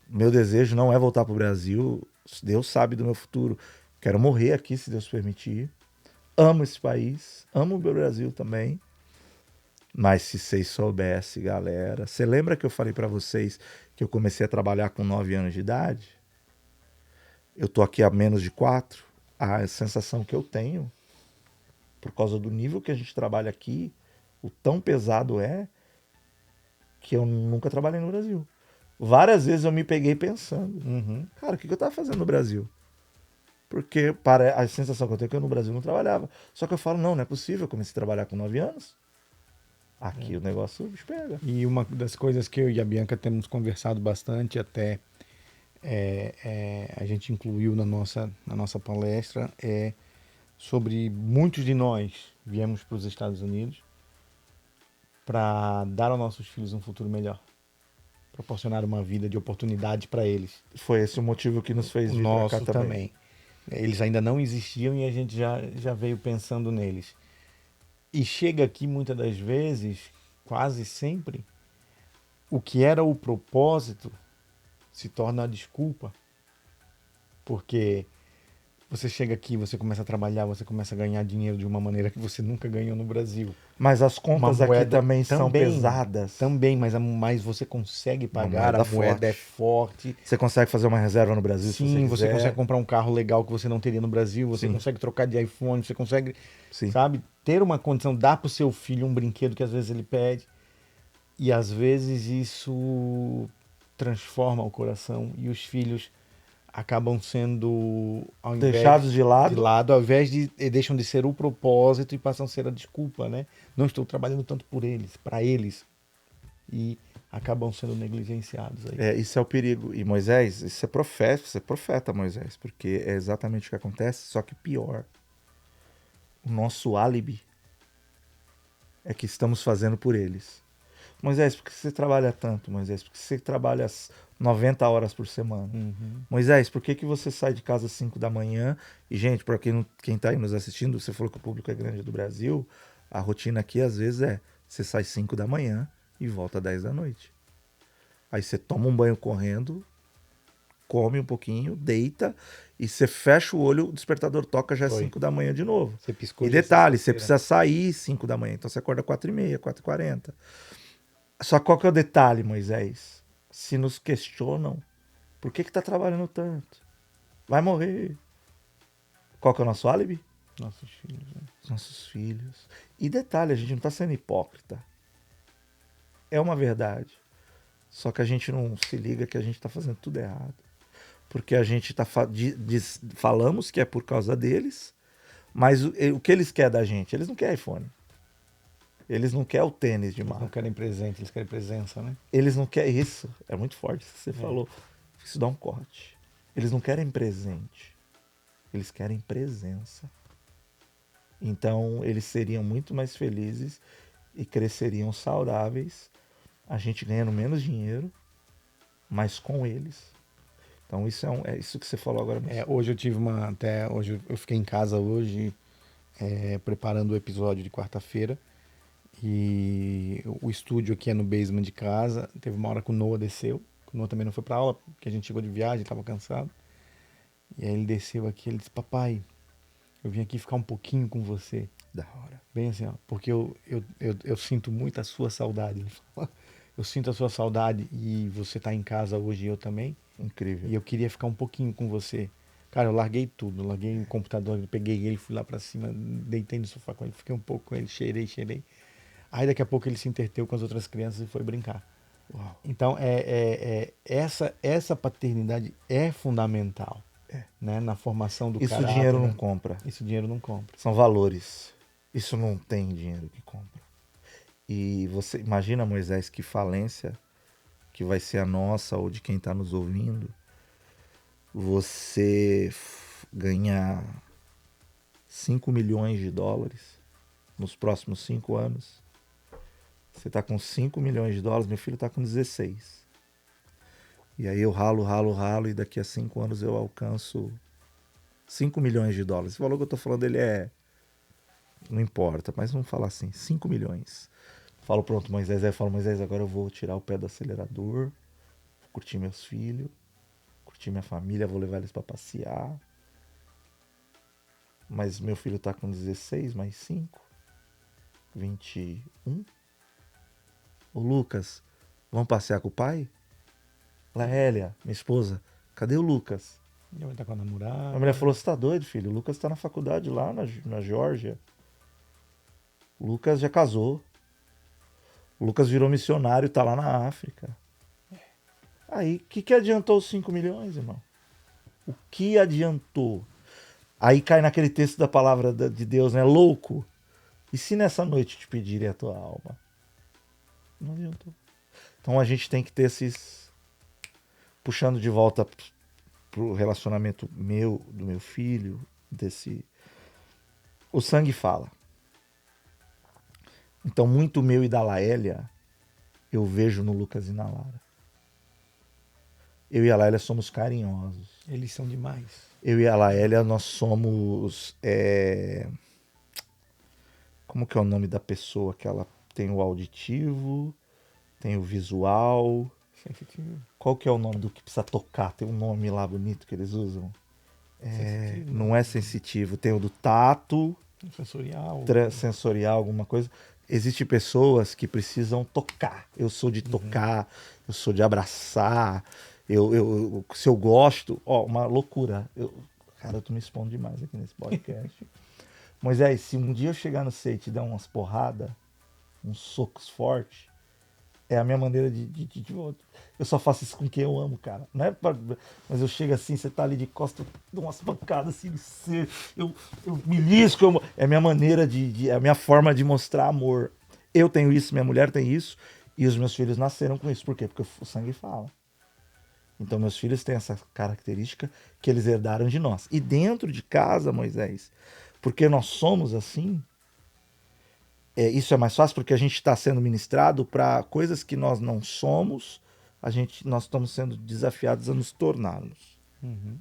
Meu desejo não é voltar para o Brasil. Deus sabe do meu futuro. Quero morrer aqui, se Deus permitir. Amo esse país, amo o meu Brasil também. Mas se vocês soubessem, galera... Você lembra que eu falei para vocês que eu comecei a trabalhar com 9 anos de idade? Eu tô aqui há menos de 4. A sensação que eu tenho, por causa do nível que a gente trabalha aqui, o tão pesado é, que eu nunca trabalhei no Brasil. Várias vezes eu me peguei pensando, cara, o que eu tava fazendo no Brasil? Porque a sensação que eu tenho é que eu no Brasil não trabalhava. Só que eu falo, não é possível, eu comecei a trabalhar com 9 anos. Aqui o negócio o bicho pega. E uma das coisas que eu e a Bianca temos conversado bastante, até a gente incluiu na nossa palestra, é sobre muitos de nós viemos para os Estados Unidos para dar aos nossos filhos um futuro melhor, proporcionar uma vida de oportunidade para eles. Foi esse o motivo que nos fez O vir para cá nosso também. também. Eles ainda não existiam e a gente já veio pensando neles. E chega aqui muitas das vezes, quase sempre, o que era o propósito se torna a desculpa. Porque Você chega aqui, você começa a trabalhar, você começa a ganhar dinheiro de uma maneira que você nunca ganhou no Brasil. Mas as Uma contas aqui moeda também são pesadas. também, mas você consegue Uma pagar, a moeda moeda é forte. Você consegue fazer uma reserva no Brasil se você Sim, você consegue quiser. comprar um carro legal que você não teria no Brasil, você Sim, consegue trocar de iPhone, você consegue, sim. sabe, ter uma condição, dar pro seu filho um brinquedo que às vezes ele pede. E às vezes isso transforma o coração e os filhos acabam sendo, Deixados de lado, ao invés de deixam de ser o propósito e passam a ser a desculpa, né? Não estou trabalhando tanto por eles, para eles, e acabam sendo negligenciados aí. Isso é o perigo. E Moisés, isso é profeta, Moisés, porque é exatamente o que acontece, só que pior. O nosso álibi é que estamos fazendo por eles. Moisés, por que você trabalha tanto, Moisés? Por que você trabalha as 90 horas por semana? Uhum. Moisés, por que você sai de casa às 5 da manhã? E, gente, para quem está aí nos assistindo, você falou que o público é grande do Brasil, a rotina aqui às vezes você sai 5 da manhã e volta 10 da noite. Aí você toma um banho correndo, come um pouquinho, deita, e você fecha o olho, o despertador toca já às Foi. 5 da manhã de novo. Você piscou E dia detalhe, você sexta-feira. precisa sair 5 da manhã, então você acorda 4h30, 4h40. Só qual que é o detalhe, Moisés? Se nos questionam, por que tá trabalhando tanto? Vai morrer. Qual que é o nosso álibi? Nossos filhos, né? Os nossos filhos. E detalhe, a gente não tá sendo hipócrita. É uma verdade. Só que a gente não se liga que a gente tá fazendo tudo errado. Porque a gente tá falamos que é por causa deles, mas o que eles querem da gente? Eles não querem iPhone. Eles não querem o tênis de Eles não marca. querem presente, eles querem presença, né? Eles não querem isso. É muito forte isso que você falou. Isso dá um corte. Eles não querem presente. Eles querem presença. Então, eles seriam muito mais felizes e cresceriam saudáveis, a gente ganhando menos dinheiro, mas com eles. Então, é isso que você falou agora. Hoje eu tive hoje eu fiquei em casa hoje, preparando o episódio de quarta-feira. E o estúdio aqui é no basement de casa. Teve uma hora que o Noah desceu. O Noah também não foi pra aula, porque a gente chegou de viagem, estava cansado. E aí ele desceu aqui, ele disse: Papai, eu vim aqui ficar um pouquinho com você. Da hora. Bem assim, ó, porque eu sinto muito a sua saudade. Ele falou: Eu sinto a sua saudade e você tá em casa hoje e eu também. Incrível. E eu queria ficar um pouquinho com você. Cara, eu larguei tudo, larguei o computador, peguei ele, fui lá pra cima, deitei no sofá com ele, fiquei um pouco com ele, cheirei. Aí daqui a pouco ele se entreteu com as outras crianças e foi brincar. Uau. Então, essa paternidade é fundamental, né, na formação do Isso o caráter. dinheiro não compra. Isso o dinheiro não compra. São valores. Isso não tem dinheiro que compra. E você imagina, Moisés, que falência que vai ser a nossa ou de quem está nos ouvindo, você ganhar 5 milhões de dólares nos próximos 5 anos. Você está com 5 milhões de dólares, meu filho está com 16. E aí eu ralo, e daqui a 5 anos eu alcanço 5 milhões de dólares. Esse valor que eu estou falando, ele não importa, mas vamos falar assim, 5 milhões. Falo, pronto, Moisés, Moisés, agora eu vou tirar o pé do acelerador, vou curtir meus filhos, curtir minha família, vou levar eles para passear. Mas meu filho tá com 16, mais 5, 21. Ô Lucas, vamos passear com o pai? Laélia, minha esposa, cadê o Lucas? Ele vai estar com a namorada. A mulher falou, você tá doido, filho? O Lucas tá na faculdade lá na Geórgia. O Lucas já casou. O Lucas virou missionário, tá lá na África. Aí, o que adiantou os 5 milhões, irmão? O que adiantou? Aí cai naquele texto da palavra de Deus, né? Louco. E se nessa noite te pedirem a tua alma? Não adiantou. Então a gente tem que ter esses... Puxando de volta pro relacionamento do meu filho, o sangue fala. Então muito meu e da Laélia eu vejo no Lucas e na Lara. Eu e a Laélia somos carinhosos. Eles são demais. Eu e a Laélia, nós somos... Como que é o nome da pessoa? Que ela tem o auditivo, tem o visual. Sensitivo. Qual que é o nome do que precisa tocar? Tem um nome lá bonito que eles usam. Sensitivo, não é sensitivo. Tem o do tato, sensorial. sensorial, alguma coisa. Existem pessoas que precisam tocar. Eu sou de tocar, eu sou de abraçar. Se eu gosto... Ó, uma loucura. Cara, eu tô me expondo demais aqui nesse podcast. Moisés, se um dia eu chegar no C e te dar umas porradas, uns socos fortes, é a minha maneira de eu só faço isso com quem eu amo, cara. Não é mas eu chego assim, você tá ali de costas, eu dou umas pancadas assim, eu me lisco. É a minha maneira é a minha forma de mostrar amor. Eu tenho isso, minha mulher tem isso, e os meus filhos nasceram com isso. Por quê? Porque o sangue fala. Então meus filhos têm essa característica que eles herdaram de nós. E dentro de casa, Moisés, porque nós somos assim, isso é mais fácil porque a gente está sendo ministrado para coisas que nós não somos, nós estamos sendo desafiados a nos tornarmos.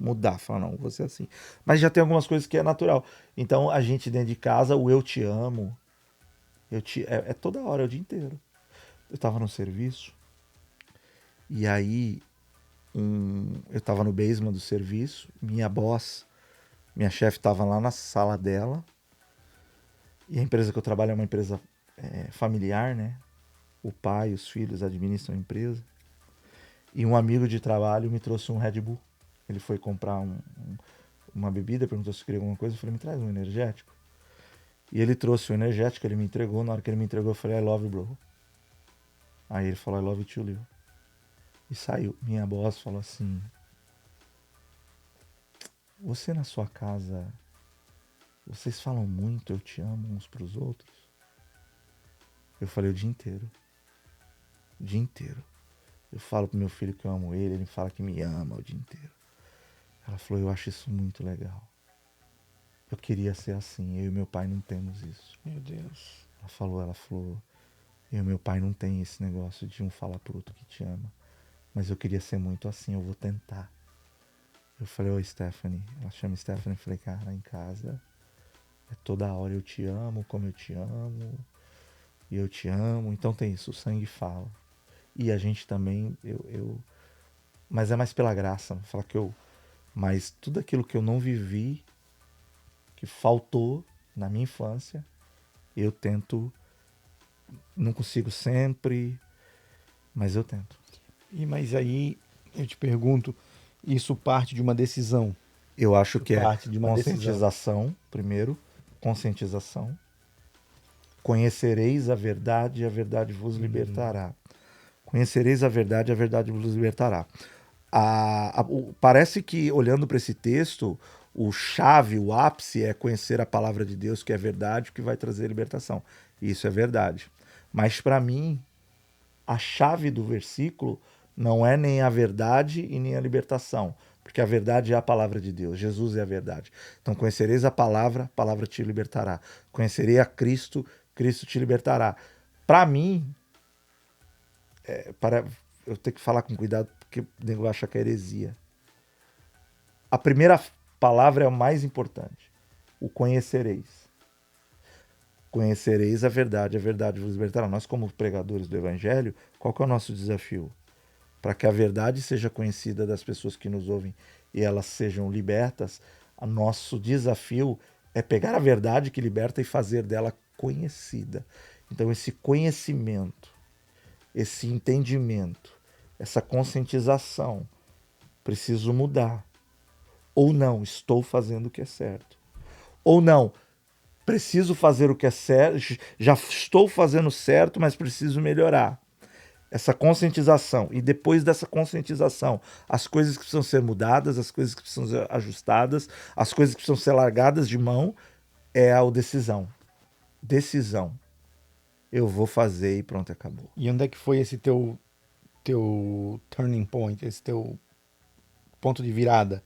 Mudar, falar, não, você é assim. Mas já tem algumas coisas que é natural. Então a gente dentro de casa, o eu te amo, é toda hora, é o dia inteiro. Eu estava no serviço, e aí eu estava no basement do serviço, minha chefe estava lá na sala dela, e a empresa que eu trabalho é uma empresa familiar, né? O pai e os filhos administram a empresa. E um amigo de trabalho me trouxe um Red Bull. Ele foi comprar uma bebida, perguntou se queria alguma coisa. Eu falei, me traz um energético. E ele trouxe o energético, ele me entregou. Na hora que ele me entregou, eu falei, I love you, bro. Aí ele falou, I love you too, Leo. E saiu. Minha boss falou assim, você na sua casa, vocês falam muito, eu te amo uns pros outros? Eu falei o dia inteiro. O dia inteiro. Eu falo pro meu filho que eu amo ele, ele fala que me ama o dia inteiro. Ela falou, eu acho isso muito legal. Eu queria ser assim, eu e meu pai não temos isso. Meu Deus. Ela falou, eu e meu pai não tem esse negócio de um falar pro outro que te ama. Mas eu queria ser muito assim, eu vou tentar. Eu falei, oi Stephanie. Ela chama Stephanie, eu falei, cara, em casa é toda hora eu te amo, como eu te amo. E eu te amo. Então tem isso, o sangue fala. E a gente também, mas é mais pela graça, vou falar mas tudo aquilo que eu não vivi, que faltou na minha infância, eu tento, não consigo sempre, mas eu tento. Mas aí eu te pergunto, isso parte de uma decisão? Eu acho que é parte de uma conscientização, primeiro, conscientização. Conhecereis a verdade e a verdade vos libertará. Conhecereis a verdade vos libertará. Parece que, olhando para esse texto, o ápice é conhecer a palavra de Deus, que é verdade, que vai trazer libertação. Isso é verdade. Mas, para mim, a chave do versículo não é nem a verdade e nem a libertação, porque a verdade é a palavra de Deus. Jesus é a verdade. Então, conhecereis a palavra te libertará. Conhecerei a Cristo, Cristo te libertará. Para mim, eu tenho que falar com cuidado, porque o nego acha que é heresia. A primeira palavra é a mais importante. O conhecereis. Conhecereis a verdade vos libertará. Nós, como pregadores do Evangelho, qual que é o nosso desafio? Para que a verdade seja conhecida das pessoas que nos ouvem e elas sejam libertas, o nosso desafio é pegar a verdade que liberta e fazer dela conhecida. Então, esse conhecimento, esse entendimento, essa conscientização, preciso mudar. Ou não, estou fazendo o que é certo. Ou não, preciso fazer o que é certo, já estou fazendo certo, mas preciso melhorar. Essa conscientização. E depois dessa conscientização, as coisas que precisam ser mudadas, as coisas que precisam ser ajustadas, as coisas que precisam ser largadas de mão, é a decisão. Decisão. Eu vou fazer e pronto, acabou. E onde é que foi esse teu turning point, esse teu ponto de virada?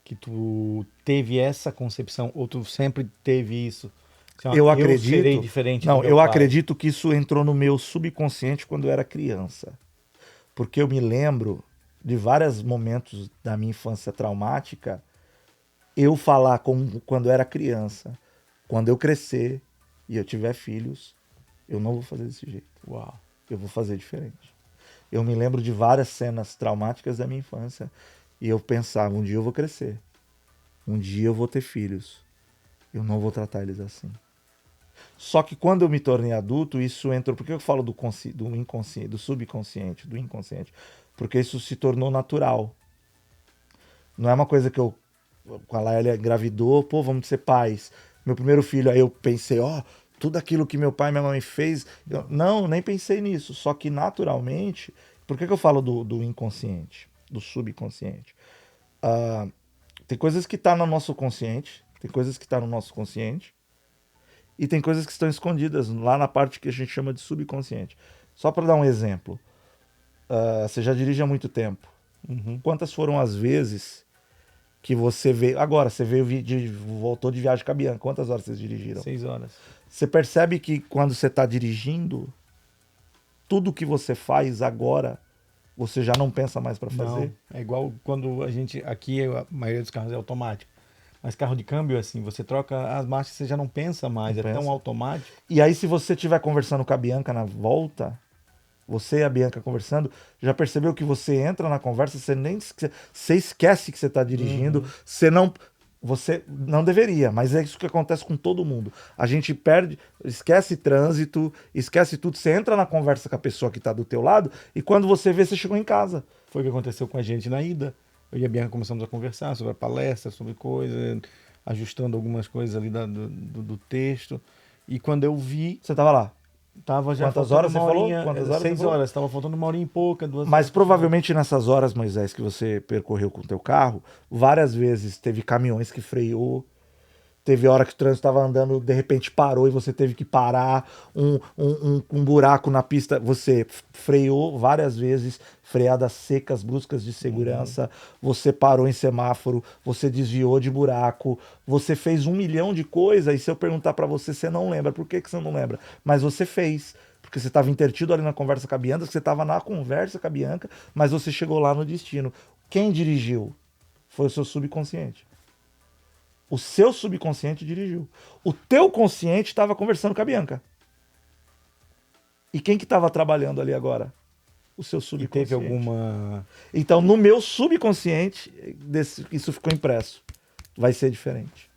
Que tu teve essa concepção, ou tu sempre teve isso? Assim, Eu acredito. Eu serei diferente Não, do meu eu pai. acredito que isso entrou no meu subconsciente quando eu era criança. Porque eu me lembro de vários momentos da minha infância traumática, eu falar quando eu era criança, quando eu crescer e eu tiver filhos, eu não vou fazer desse jeito. Uau. Eu vou fazer diferente. Eu me lembro de várias cenas traumáticas da minha infância e eu pensava, um dia eu vou crescer Um dia eu vou ter filhos. Eu não vou tratar eles assim. Só que quando eu me tornei adulto, isso entrou. Por que eu falo do inconsciente, do subconsciente, do inconsciente? Porque isso se tornou natural. Não é uma coisa que eu. Com a Laélia engravidou, pô, vamos ser pais. Meu primeiro filho, aí eu pensei, ó, tudo aquilo que meu pai e minha mãe fez. Não, nem pensei nisso. Só que naturalmente. Por que eu falo do inconsciente? Do subconsciente? Tem coisas que tá no nosso consciente. Tem coisas que tá no nosso consciente. E tem coisas que estão escondidas lá na parte que a gente chama de subconsciente. Só para dar um exemplo. Você já dirige há muito tempo. Uhum. Quantas foram as vezes que você veio... Agora, você voltou de viagem com a Bianca. Quantas horas vocês dirigiram? 6 horas. Você percebe que quando você está dirigindo, tudo que você faz agora, você já não pensa mais para fazer? Não, é igual quando a gente... Aqui a maioria dos carros é automático. Mas carro de câmbio, assim, você troca as marchas, você já não pensa mais, Não é tão pensa. automático. E aí, se você estiver conversando com a Bianca na volta, você e a Bianca conversando, já percebeu que você entra na conversa, você esquece que você está dirigindo, você não deveria, mas é isso que acontece com todo mundo. A gente perde, esquece trânsito, esquece tudo, você entra na conversa com a pessoa que está do teu lado e quando você vê, você chegou em casa. Foi o que aconteceu com a gente na ida. Eu e a Bianca começamos a conversar sobre a palestra, sobre coisas, ajustando algumas coisas ali do texto. E quando eu vi, Você estava lá. tava já Quantas faltando horas uma você falou? horinha, Quantas horas você 6 falou? horas, tava faltando uma horinha e pouca, 2 Mas horas. provavelmente nessas horas, Moisés, que você percorreu com o teu carro, várias vezes teve caminhões que freou, teve hora que o trânsito estava andando, de repente parou e você teve que parar, um buraco na pista, você freou várias vezes, freadas secas, bruscas de segurança, você parou em semáforo, você desviou de buraco, você fez 1 milhão de coisas e se eu perguntar para você, você não lembra. Por que você não lembra? Mas você fez. Porque você estava intertido ali na conversa com a Bianca, você estava na conversa com a Bianca, mas você chegou lá no destino. Quem dirigiu? Foi o seu subconsciente. O seu subconsciente dirigiu. O teu consciente estava conversando com a Bianca. E quem que estava trabalhando ali agora? O seu E subconsciente. teve alguma... Então, no meu subconsciente, isso ficou impresso. Vai ser diferente.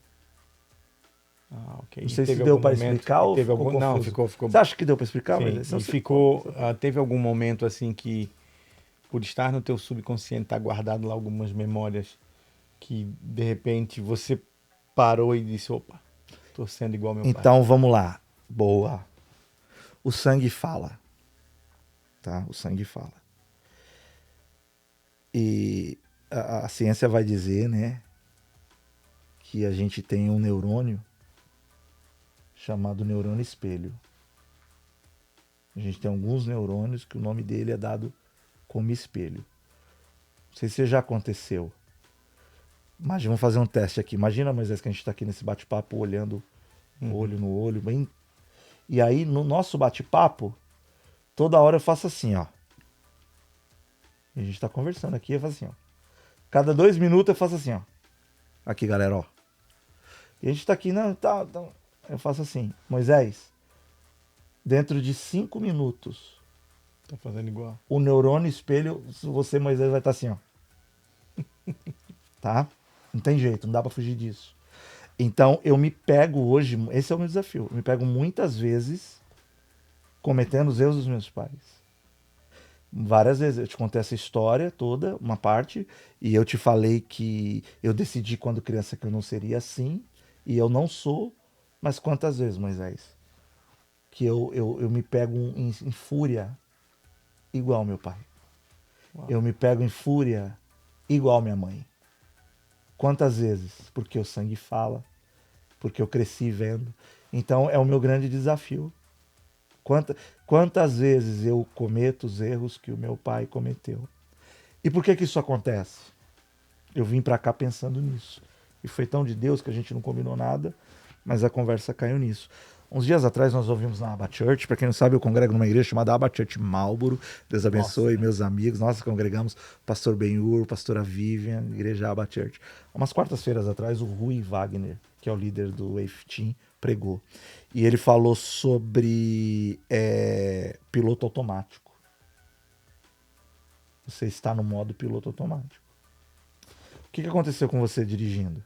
Ah, ok. Não E sei se teve deu algum para momento- explicar ou teve ficou algum... Não, confuso. ficou... Você acha que deu para explicar? Sim, Mas e ficou... teve algum momento, assim, que por estar no teu subconsciente, tá guardado lá algumas memórias que, de repente, você parou e disse, opa, tô sendo igual meu pai. Então, vamos lá. Boa. O sangue fala. Tá? O sangue fala. E a ciência vai dizer, né, que a gente tem um neurônio chamado neurônio espelho. A gente tem alguns neurônios que o nome dele é dado como espelho. Não sei se já aconteceu. Mas vamos fazer um teste aqui. Imagina, Moisés, que a gente está aqui nesse bate-papo olhando olho no olho. Bem... E aí, no nosso bate-papo, toda hora eu faço assim, ó. E a gente está conversando aqui, eu faço assim, ó. Cada 2 minutos eu faço assim, ó. Aqui, galera, ó. E a gente tá aqui, não, tá. Eu faço assim, Moisés, dentro de 5 minutos, Tá fazendo igual. o neurônio espelho, você, Moisés, vai estar assim, ó. Tá? Não tem jeito, não dá pra fugir disso. Então, eu me pego hoje, esse é o meu desafio, eu me pego muitas vezes cometendo os erros dos meus pais. Várias vezes eu te contei essa história toda, uma parte, e eu te falei que eu decidi quando criança que eu não seria assim, e eu não sou, mas quantas vezes, Moisés, que eu me pego em fúria igual meu pai. Uau. Eu me pego em fúria igual minha mãe. Quantas vezes? Porque o sangue fala, porque eu cresci vendo. Então é o meu grande desafio. Quantas vezes eu cometo os erros que o meu pai cometeu? E por que isso acontece? Eu vim para cá pensando nisso. E foi tão de Deus que a gente não combinou nada, mas a conversa caiu nisso. Uns dias atrás nós ouvimos na Abba Church, para quem não sabe, eu congrego numa igreja chamada Abba Church Marlboro. Deus abençoe, meus amigos. Nós congregamos pastor Benhur, pastora Vivian, igreja Abba Church. Umas quartas-feiras atrás, o Rui Wagner, que é o líder do Wave Team, pregou. E ele falou sobre piloto automático. Você está no modo piloto automático. O que aconteceu com você dirigindo?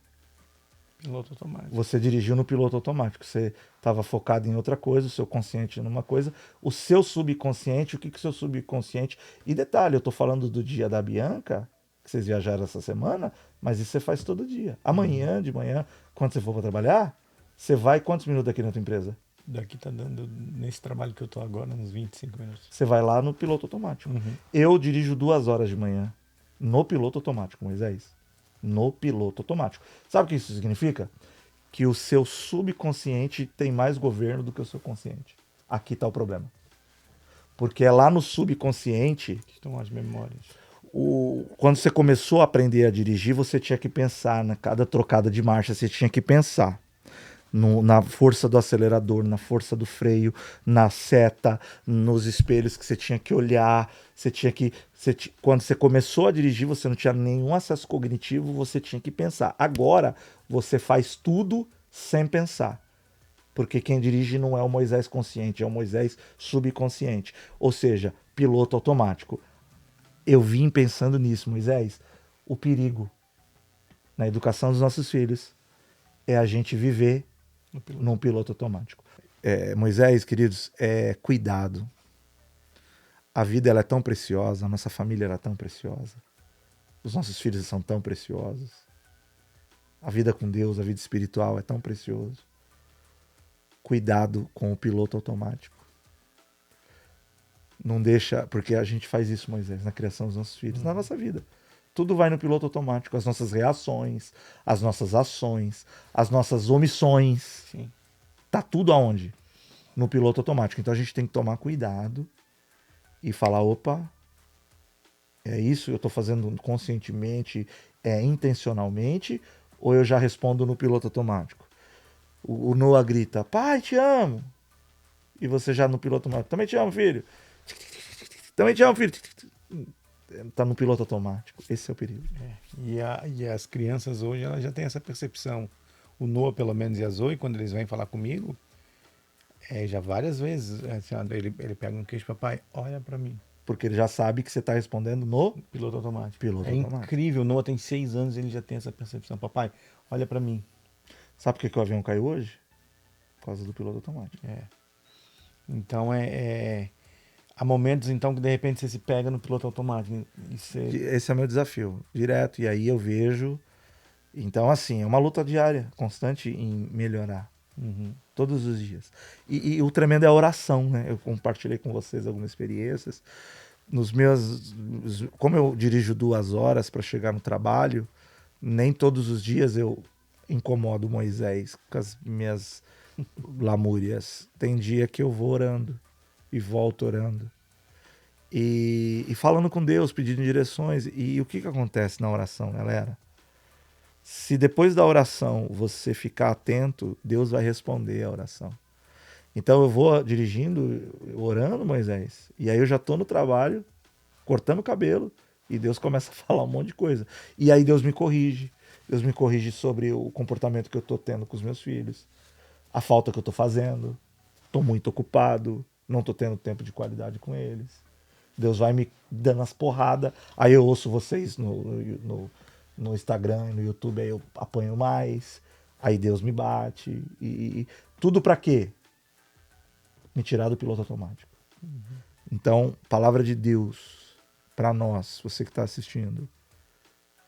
Piloto automático. Você dirigiu no piloto automático. Você estava focado em outra coisa, o seu consciente numa coisa. O seu subconsciente, o que que o seu subconsciente... E detalhe, eu estou falando do dia da Bianca, que vocês viajaram essa semana, mas isso você faz todo dia. Amanhã, de manhã, quando você for para trabalhar, você vai quantos minutos aqui na tua empresa? Daqui tá dando, nesse trabalho que eu tô agora, uns 25 minutos. Você vai lá no piloto automático. Uhum. Eu dirijo 2 horas de manhã no piloto automático, Moisés. No piloto automático. Sabe o que isso significa? Que o seu subconsciente tem mais governo do que o seu consciente. Aqui está o problema. Porque é lá no subconsciente... Que estão as memórias. Quando você começou a aprender a dirigir, você tinha que pensar, na cada trocada de marcha, você tinha que pensar na força do acelerador, na força do freio, na seta, nos espelhos que você tinha que olhar. Quando você começou a dirigir, você não tinha nenhum acesso cognitivo, você tinha que pensar. Agora, você faz tudo sem pensar. Porque quem dirige não é o Moisés consciente, é o Moisés subconsciente. Ou seja, piloto automático. Eu vim pensando nisso, Moisés. O perigo na educação dos nossos filhos é a gente viver num piloto automático. Moisés, queridos, cuidado. A vida ela é tão preciosa, a nossa família ela é tão preciosa. Os nossos filhos são tão preciosos. A vida com Deus, a vida espiritual é tão precioso. Cuidado com o piloto automático. Não deixa, porque a gente faz isso, Moisés, na criação dos nossos filhos, na nossa vida. Tudo vai no piloto automático, as nossas reações, as nossas ações, as nossas omissões. Sim. Tá tudo aonde? No piloto automático. Então a gente tem que tomar cuidado e falar, opa, é isso, eu tô fazendo conscientemente, intencionalmente, ou eu já respondo no piloto automático? O Noah grita, pai, te amo. E você já no piloto automático, também te amo, filho. Também te amo, filho. Tá no piloto automático. Esse é o perigo. E as crianças hoje, elas já têm essa percepção. O Noah, pelo menos, e a Zoe, quando eles vêm falar comigo, já várias vezes, ele pega um queixo, papai, olha pra mim. Porque ele já sabe que você tá respondendo no Piloto automático. piloto automático. Incrível, o Noah tem 6 anos e ele já tem essa percepção. Papai, olha pra mim. Sabe por que o avião caiu hoje? Por causa do piloto automático. Então, há momentos, então, que de repente você se pega no piloto automático. Esse é o meu desafio, direto. E aí eu vejo... Então, assim, é uma luta diária, constante em melhorar. Uhum. Todos os dias. E o tremendo é a oração, né? Eu compartilhei com vocês algumas experiências. Como eu dirijo 2 horas para chegar no trabalho, nem todos os dias eu incomodo Moisés com as minhas lamúrias. Tem dia que eu vou orando e volto orando. E falando com Deus, pedindo direções. E o que acontece na oração, galera? Se depois da oração você ficar atento, Deus vai responder a oração. Então eu vou dirigindo, orando, Moisés, e aí eu já estou no trabalho, cortando o cabelo, e Deus começa a falar um monte de coisa. E aí Deus me corrige. Deus me corrige sobre o comportamento que eu estou tendo com os meus filhos, a falta que eu estou fazendo, estou muito ocupado, não estou tendo tempo de qualidade com eles. Deus vai me dando as porradas, aí eu ouço vocês no Instagram e no YouTube, aí eu apanho mais, aí Deus me bate, e tudo pra quê? Me tirar do piloto automático. Uhum. Então, palavra de Deus pra nós, você que está assistindo,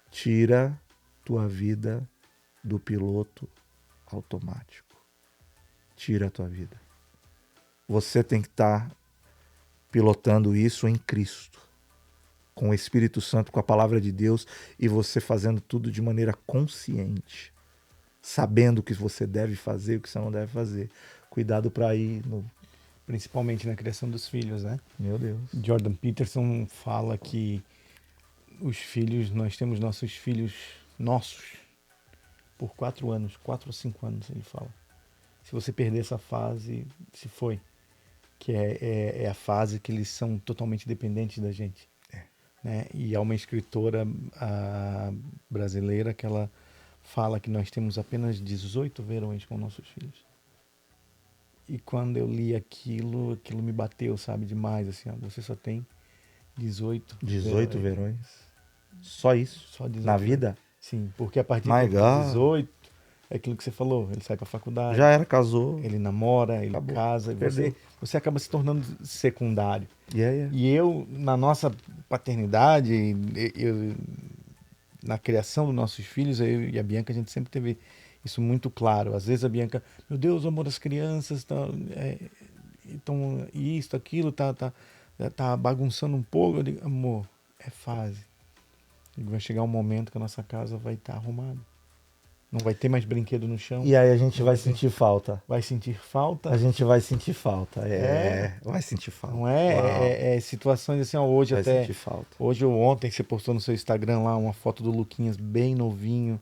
tira tua vida do piloto automático. Tira a tua vida. Você tem que estar pilotando isso em Cristo, com o Espírito Santo, com a palavra de Deus, e você fazendo tudo de maneira consciente, sabendo o que você deve fazer e o que você não deve fazer. Cuidado para ir principalmente na criação dos filhos, né? Meu Deus. Jordan Peterson fala que nós temos nossos filhos por 4 anos, 4 ou 5 anos, ele fala. Se você perder essa fase, se foi, que é a fase que eles são totalmente dependentes da gente. Né? E há uma escritora brasileira que ela fala que nós temos apenas 18 verões com nossos filhos. E quando eu li aquilo me bateu, sabe, demais, assim, ó, você só tem 18 verões. Só isso? Só 18 na vida? Sim, porque a partir My de God. 18 é aquilo que você falou, ele sai pra faculdade, Já era, casou. ele namora, ele Acabou. casa, e Perdeu. você acaba se tornando secundário. Yeah. E eu, na nossa paternidade, na criação dos nossos filhos, eu e a Bianca, a gente sempre teve isso muito claro. Às vezes a Bianca, meu Deus, o amor das crianças, então, isso, aquilo, tá bagunçando um pouco. Eu digo, amor, é fase. E vai chegar um momento que a nossa casa vai estar arrumada. Não vai ter mais brinquedo no chão. E aí a gente Não vai ter- sentir falta. Vai sentir falta. A gente vai sentir falta. É. Vai sentir falta. Não é? Uau. É situações assim, ó, hoje Vai até. sentir falta. Hoje ou ontem você postou no seu Instagram lá uma foto do Luquinhas bem novinho,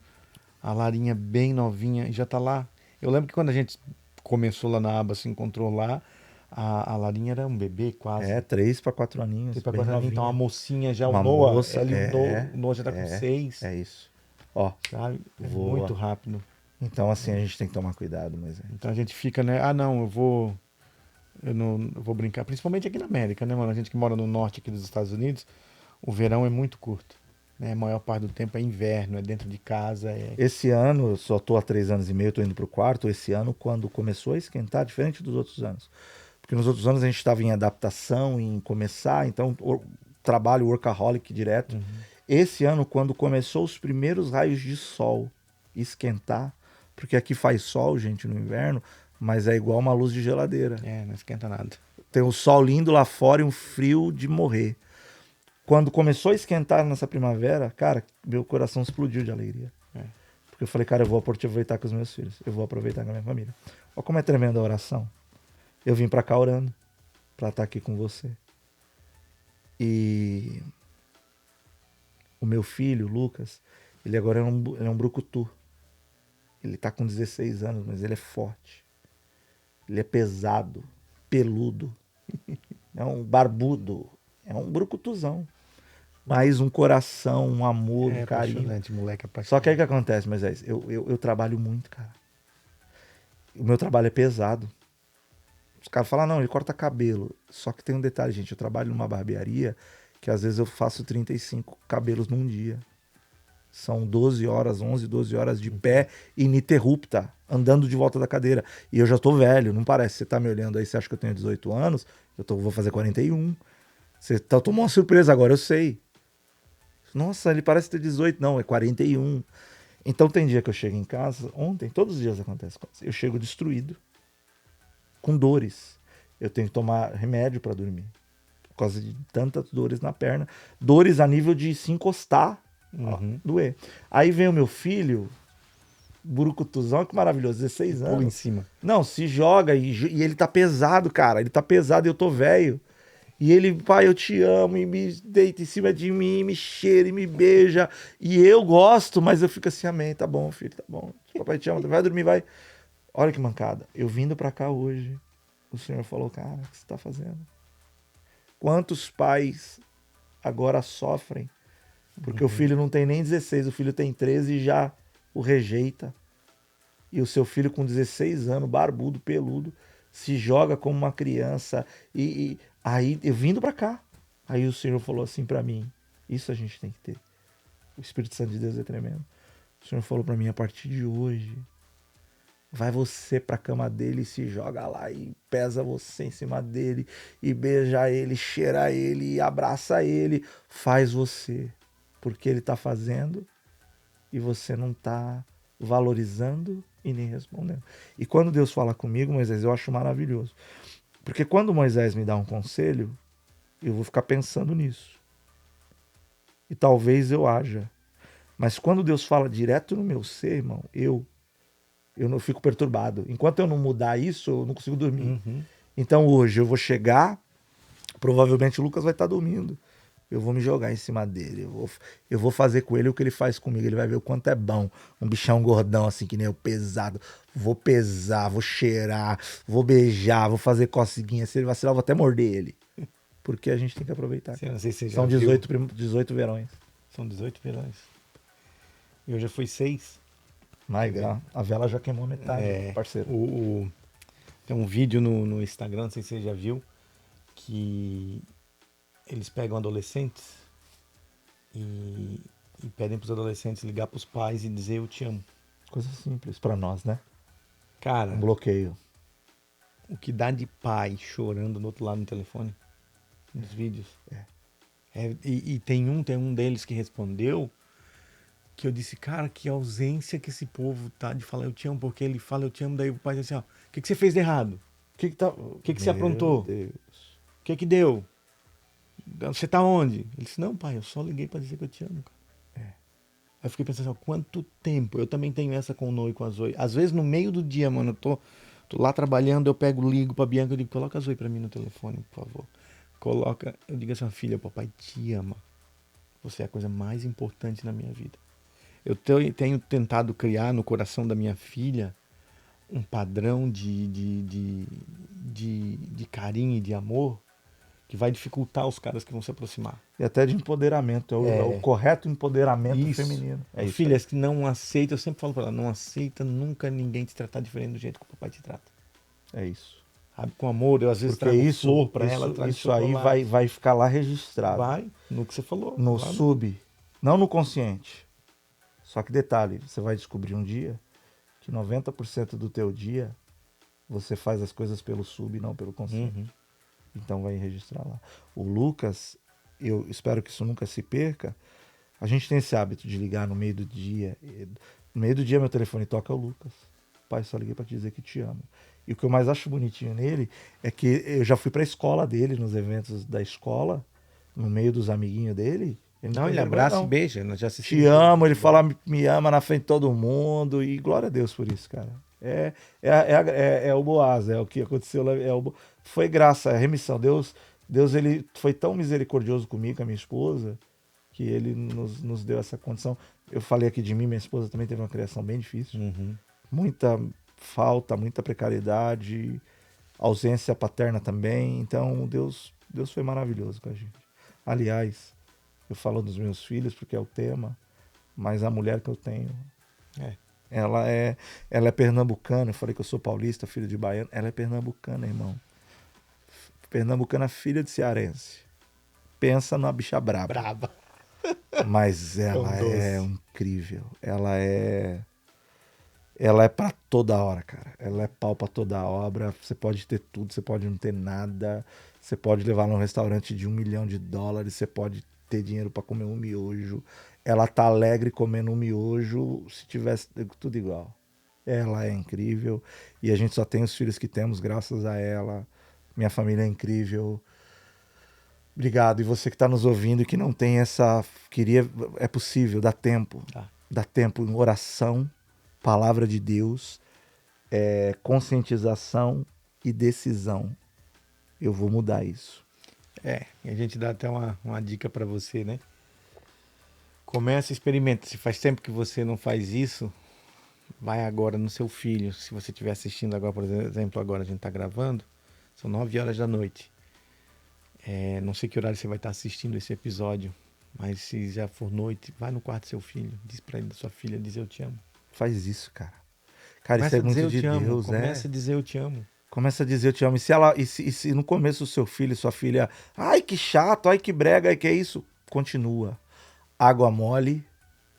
a Larinha bem novinha, e já tá lá. Eu lembro que quando a gente começou lá na aba, se encontrou lá, a Larinha era um bebê quase. 3 para 4 aninhos. Pra Bem quando a gente tá uma novinha. mocinha já, Uma o Noah, moça, o Noah já tá com 6, É isso. Ó, sabe? É voa. muito rápido. então assim a gente tem que tomar cuidado, mas Então a gente fica, né? Ah, não, eu não eu vou brincar. Principalmente aqui na América, né, mano? A gente que mora no norte aqui dos Estados Unidos, o verão é muito curto. Né? A maior parte do tempo é inverno, é dentro de casa. esse ano, eu só tô há 3 anos e meio, tô indo pro quarto. Esse ano, quando começou a esquentar, diferente dos outros anos. Porque nos outros anos a gente estava em adaptação, em começar, então trabalho workaholic direto. Esse ano, quando começou os primeiros raios de sol esquentar, porque aqui faz sol, gente, no inverno, mas é igual uma luz de geladeira. Não esquenta nada. Tem um sol lindo lá fora e um frio de morrer. Quando começou a esquentar nessa primavera, cara, meu coração explodiu de alegria. Porque eu falei, cara, eu vou aproveitar com os meus filhos, eu vou aproveitar com a minha família. Olha como é tremenda a oração. Eu vim pra cá orando, pra estar aqui com você. E o meu filho, Lucas, ele agora é um brucutu. Ele tá com 16 anos, mas ele é forte. Ele é pesado, peludo. É um barbudo. É um brucutuzão. Mas um coração, um amor, um carinho. Apaixonante, moleque apaixonante. Só que aí o que acontece, Moisés? Eu trabalho muito, cara. O meu trabalho é pesado. Os caras falam, não, ele corta cabelo. Só que tem um detalhe, gente. Eu trabalho numa barbearia que às vezes eu faço 35 cabelos num dia. São 12 horas, 11, 12 horas de pé ininterrupta, andando de volta da cadeira. E eu já tô velho, não parece. Você tá me olhando aí, você acha que eu tenho 18 anos? Vou fazer 41. Você tomou uma surpresa agora, eu sei. Nossa, ele parece ter 18. Não, é 41. Então tem dia que eu chego em casa, ontem, todos os dias acontece. Eu chego destruído, com dores. Eu tenho que tomar remédio para dormir. Por causa de tantas dores na perna. Dores a nível de se encostar, doer. Aí vem o meu filho, burucutuzão, que maravilhoso, 16 anos. Pula em cima. Não, se joga e ele tá pesado, cara. Ele tá pesado e eu tô velho. E ele, pai, eu te amo, e me deita em cima de mim, me cheira e me beija. E eu gosto, mas eu fico assim, amém, tá bom, filho, tá bom. Papai te ama, vai dormir, vai. Olha que mancada. Eu vindo pra cá hoje, o Senhor falou, cara, o que você tá fazendo? Quantos pais agora sofrem? Porque o filho não tem nem 16, o filho tem 13 e já o rejeita. E o seu filho com 16 anos, barbudo, peludo, se joga como uma criança. E aí, eu vindo pra cá. Aí o Senhor falou assim pra mim, isso a gente tem que ter. O Espírito Santo de Deus é tremendo. O Senhor falou pra mim, a partir de hoje, vai você pra cama dele e se joga lá e pesa você em cima dele e beija ele, cheira ele e abraça ele. Faz você. Porque ele tá fazendo e você não tá valorizando e nem respondendo. E quando Deus fala comigo, Moisés, eu acho maravilhoso. Porque quando Moisés me dá um conselho, eu vou ficar pensando nisso. E talvez eu haja. Mas quando Deus fala direto no meu ser, irmão, eu não fico perturbado. Enquanto eu não mudar isso, eu não consigo dormir. Então hoje eu vou chegar, provavelmente o Lucas vai estar dormindo. Eu vou me jogar em cima dele. Eu vou fazer com ele o que ele faz comigo. Ele vai ver o quanto é bom. Um bichão gordão, assim, que nem eu, pesado. Vou pesar, vou cheirar, vou beijar, vou fazer coceguinha. Se ele vacilar, eu vou até morder ele. Porque a gente tem que aproveitar. Não sei se você já São viu. 18 verões. São 18 verões. Eu já fui 6. Legal. A vela já queimou metade, parceiro. Tem um vídeo no Instagram, não sei se você já viu, que eles pegam adolescentes e pedem para os adolescentes ligar para os pais e dizer eu te amo. Coisa simples pra nós, né? Cara, Um bloqueio. o que dá de pai chorando do outro lado no telefone, nos vídeos. E tem um deles que respondeu que eu disse, cara, que ausência que esse povo tá de falar eu te amo, porque ele fala eu te amo, daí o pai diz assim, ó, o que você fez de errado? O que você aprontou? Deus. O que deu? Você tá onde? Ele disse, não, pai, eu só liguei pra dizer que eu te amo, cara. Aí eu fiquei pensando assim, ó, quanto tempo? Eu também tenho essa com o Noe e com a Zoe. Às vezes no meio do dia, mano, eu tô lá trabalhando, eu pego, ligo pra Bianca, eu digo, coloca a Zoe pra mim no telefone, por favor. Coloca, eu digo assim, filha, papai te ama. Você é a coisa mais importante na minha vida. Eu tenho tentado criar no coração da minha filha um padrão de carinho e de amor que vai dificultar os caras que vão se aproximar. E até de empoderamento. É o correto empoderamento Isso. feminino. É isso. Filhas que não aceitam, eu sempre falo pra ela, não aceita nunca ninguém te tratar diferente do jeito que o papai te trata. É isso. Sabe? Com amor, eu às vezes Porque trago flor pra ela, trago isso aí chocolate. vai ficar lá registrado. Vai, no que você falou. No lá sub, não no consciente. Só que detalhe, você vai descobrir um dia que 90% do teu dia você faz as coisas pelo sub e não pelo consciente. Uhum. Então vai registrar lá. O Lucas, eu espero que isso nunca se perca. A gente tem esse hábito de ligar no meio do dia. No meio do dia meu telefone toca é o Lucas. Pai, só liguei para te dizer que te amo. E o que eu mais acho bonitinho nele é que eu já fui para a escola dele, nos eventos da escola, no meio dos amiguinhos dele. Não, ele abraça e beija. Nós já Te amo, ele fala, me ama na frente de todo mundo. E glória a Deus por isso, cara. É o Boaz, é o que aconteceu lá. Foi graça, é remissão. Deus ele foi tão misericordioso comigo, com a minha esposa, que ele nos deu essa condição. Eu falei aqui de mim, minha esposa também teve uma criação bem difícil. Uhum. Muita falta, muita precariedade, ausência paterna também. Então, Deus foi maravilhoso com a gente. Aliás, eu falo dos meus filhos porque é o tema, mas a mulher que eu tenho, ela é pernambucana. Eu falei que eu sou paulista, filho de baiano. Ela é pernambucana, irmão. Pernambucana, filha de cearense. Pensa numa bicha braba. Braba. Mas ela é incrível. Ela é pra toda hora, cara. Ela é pau pra toda obra. Você pode ter tudo, você pode não ter nada. Você pode levar num restaurante de $1 milhão. Você pode ter dinheiro pra comer um miojo. Ela tá alegre comendo um miojo se tivesse tudo igual. Ela é incrível. E a gente só tem os filhos que temos graças a ela. Minha família é incrível. Obrigado. E você que tá nos ouvindo e que não tem essa... É possível, dá tempo. Dá tempo em oração, palavra de Deus, conscientização e decisão. Eu vou mudar isso. E a gente dá até uma dica pra você, né? Começa, experimenta. Se faz tempo que você não faz isso, vai agora no seu filho. Se você estiver assistindo agora, por exemplo, agora a gente tá gravando, são 9 horas da noite. Não sei que horário você vai estar assistindo esse episódio, mas se já for noite, vai no quarto do seu filho, diz pra ele, da sua filha, diz eu te amo. Faz isso, cara. Cara, Começa isso é muito de Deus, Começa a dizer eu te amo. Começa a dizer eu te amo. E se no começo o seu filho e sua filha, ai que chato, ai que brega, ai que é isso, continua. Água mole,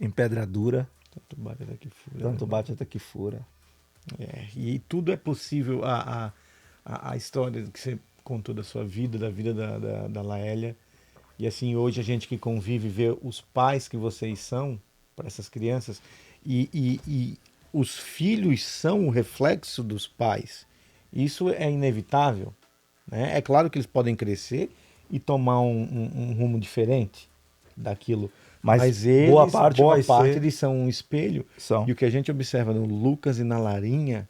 em pedra dura. Tanto bate até que fura. Tanto bate até que fura. E tudo é possível. A história que você contou da sua vida, da vida da Laélia. E assim, hoje a gente que convive vê os pais que vocês são para essas crianças. E os filhos são o reflexo dos pais. Isso é inevitável. Né? É claro que eles podem crescer e tomar um rumo diferente daquilo. Mas eles, boa parte eles são um espelho. E o que a gente observa no Lucas e na Larinha,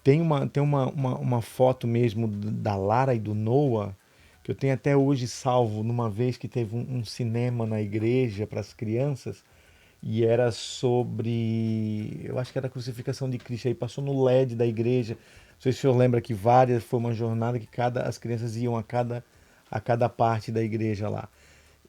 tem uma foto mesmo da Lara e do Noah, que eu tenho até hoje salvo, numa vez que teve um cinema na igreja para as crianças, e era sobre, eu acho que era a crucificação de Cristo, aí passou no LED da igreja. Não sei se o senhor lembra que foi uma jornada que as crianças iam a cada parte da igreja lá.